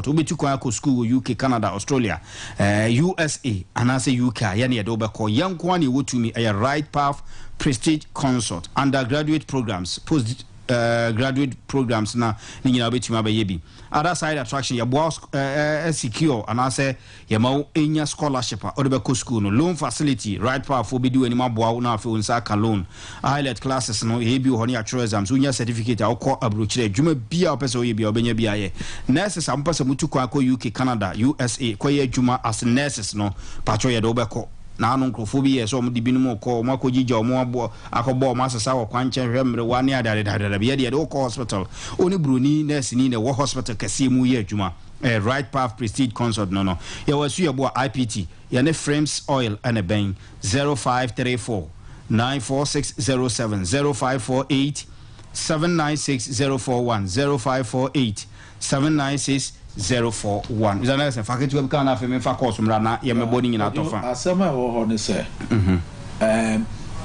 obetu kwa ko school UK Canada Australia USA anase UK yani ye do be ko yanko ani wotumi Right Path Prestige Consult undergraduate programs post graduate programs na nyina betuma abaye other side attraction ya boss secure and I say ya ma enya scholarship or be ko school no loan facility Right Path for be do any ma boa na fe unsa ka loan highlight classes no e bi ho ne atro exams unya certificate akọ abrochire dwuma bia opese o ye bia obenya bia ye nurses am pese mutu kwa ko UK Canada USA ko ye dwuma as nurses no patro ye do be ko na anu nkrofobia so omdi binumu ko omakogija omo akobo omasasa wo kwanche hwemre wane adade bia de ko hospital oni broni nurse ni ne wo hospital kase mu ye adwuma Right Path Prestige Consult no ya wasu ya bo IPT ya ne frames oil and a bang 0534 94607 0548 796041 0548 796-041. Zana se faculty web kana fe me fa course mrana ye me body nyina to fa. Asema wo ho ne se.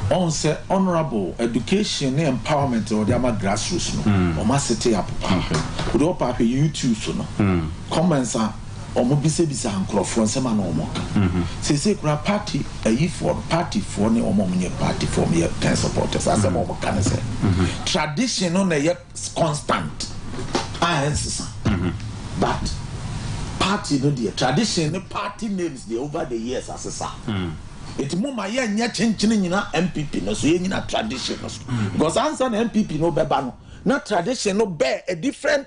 On say honorable education and empowerment or the grassroots no. O ma city up. We do pa YouTube so no. Comments are o mo bisa nkrofo nsema na o mo ka. Se kura party for party for ne o mo nye party for me 10 supporters asema o mo ka ne se. Tradition no na ye constant. But party no the tradition the party names the over the years as sa it mo ma ye nya chenchene nyina MPP no so ye nyina tradition no because answer na MPP no beba no na tradition no bear a different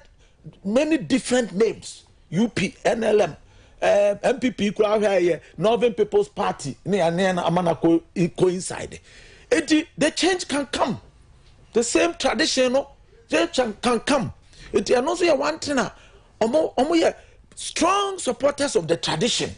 many different names UP NLM MPP kura here Northern People's Party ne na amana coincide it the change can come the same tradition no they can come it no so one thing omo ye strong supporters of the tradition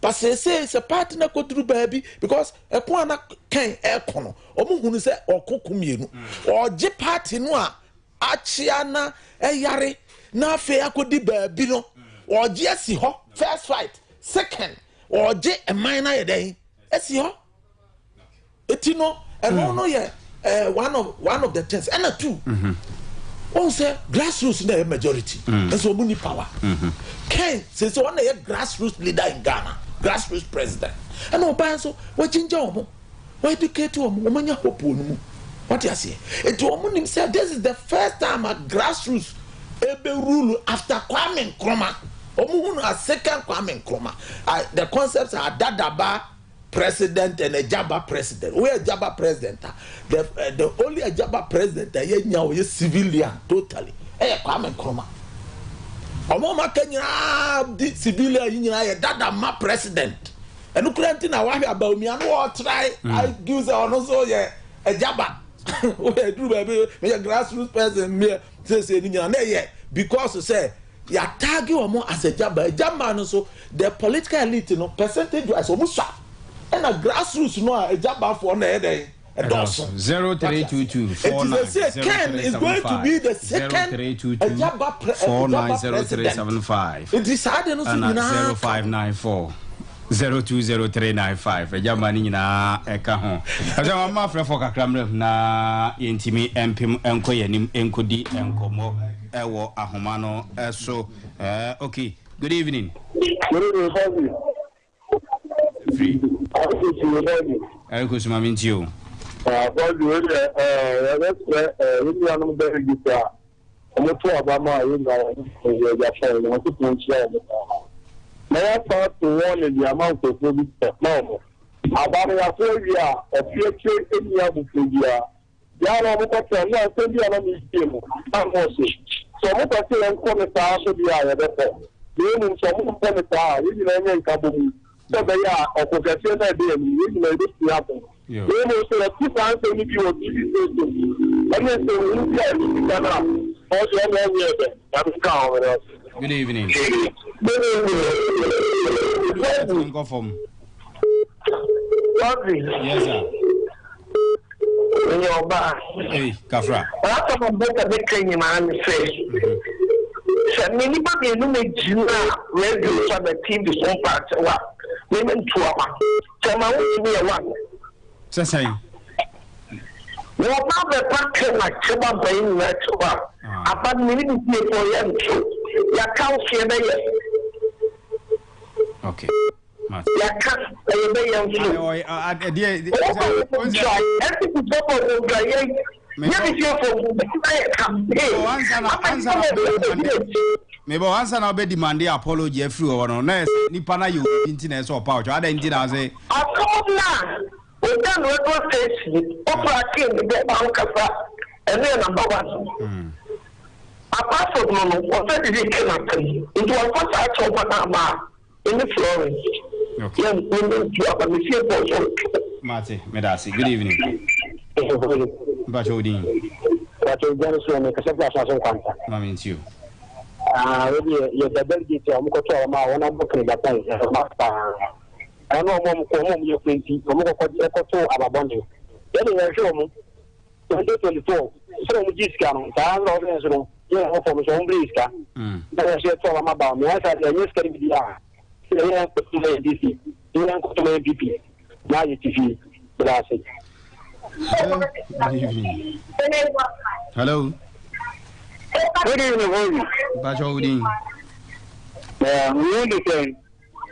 but say it's a partner go through baby because e ko na kan e ko no omo hunu se okokomienu oje party no a achia na e yare na afi akodi baby no oje asi ho first fight second oje e minor ye den asi ho etino e no ye one of the things and two on say grassroots na majority that's what money power Ken says so one a grassroots leader in Ghana grassroots president and no ban so what ginger omo why educate omo manya hope no what you say it omo himself this is the first time a grassroots ebe rule after Kwame Nkrumah omo hunu a second Kwame Nkrumah the concepts are dadaba president and a Jabba president. We are Jabba president. The only a Jabba president that is civilian totally. Kwame Nkrumah. Omoma Kenya the civilian that ma president. And you can't know about me and what try I give the also a Jabba. We do baby me a grassroots person me say because you say ya tag you as a Jabba no so the political elite no percentage wise almost and a grassroots no a Jabba for na head 0322 Ken is going to be the second 0322 490375 it is hard no 0594 020395 ejamani na eka ho aja ma frɛ fo kakramre na yentimi empim enko yanim enkodi enkomo ewo ahoma no so okay good evening free kusuma mintio May I start to warn the amount of public now? About a phobia, a future in Yabuphobia. Yano Mukata, no, Serbia, no, Museum, I'm also. So Mukata and Commissar should be a better. Meaning some Commissar, you know, in Kabu. So they are of a question idea, you know, this happen. You know, so a two times if you will give you and then you can also good evening. Go from. Yes, sir. In your bar. Hey, Kafra. After a better became your man face. Anybody who makes you ready for the team is one part. Women to our. Tell my one. Say. No, not the pattern like Chuba Bain, like Chuba. About minutes for them too. You can't see them. Okay. You can't see them. Maybe once I be demand the apology every one. No, nipa na you internet so power. Other internet say. I come now. We done radio station. Opera came to get Ankasa, and then number one. Apart from no, what did it came up? It was what I told Panama in the Florence. Okay. Young women to up a monsieur. Mate, Medasi. Good evening. Bachodi. But you don't see me because that's also contact. I mean you. You're the Belgian. I'm going to my one of the I know mom come you plenty. I'm going to our bonding. Then you show me 2024. So we just can. I'm not going to yeah, from some briska. But I said, I'm about me. I said, I'm just going to be there. You have to play DC. You have to play PP. Now you TV. Gracias. Hello. Good evening, Bachodi. we understand.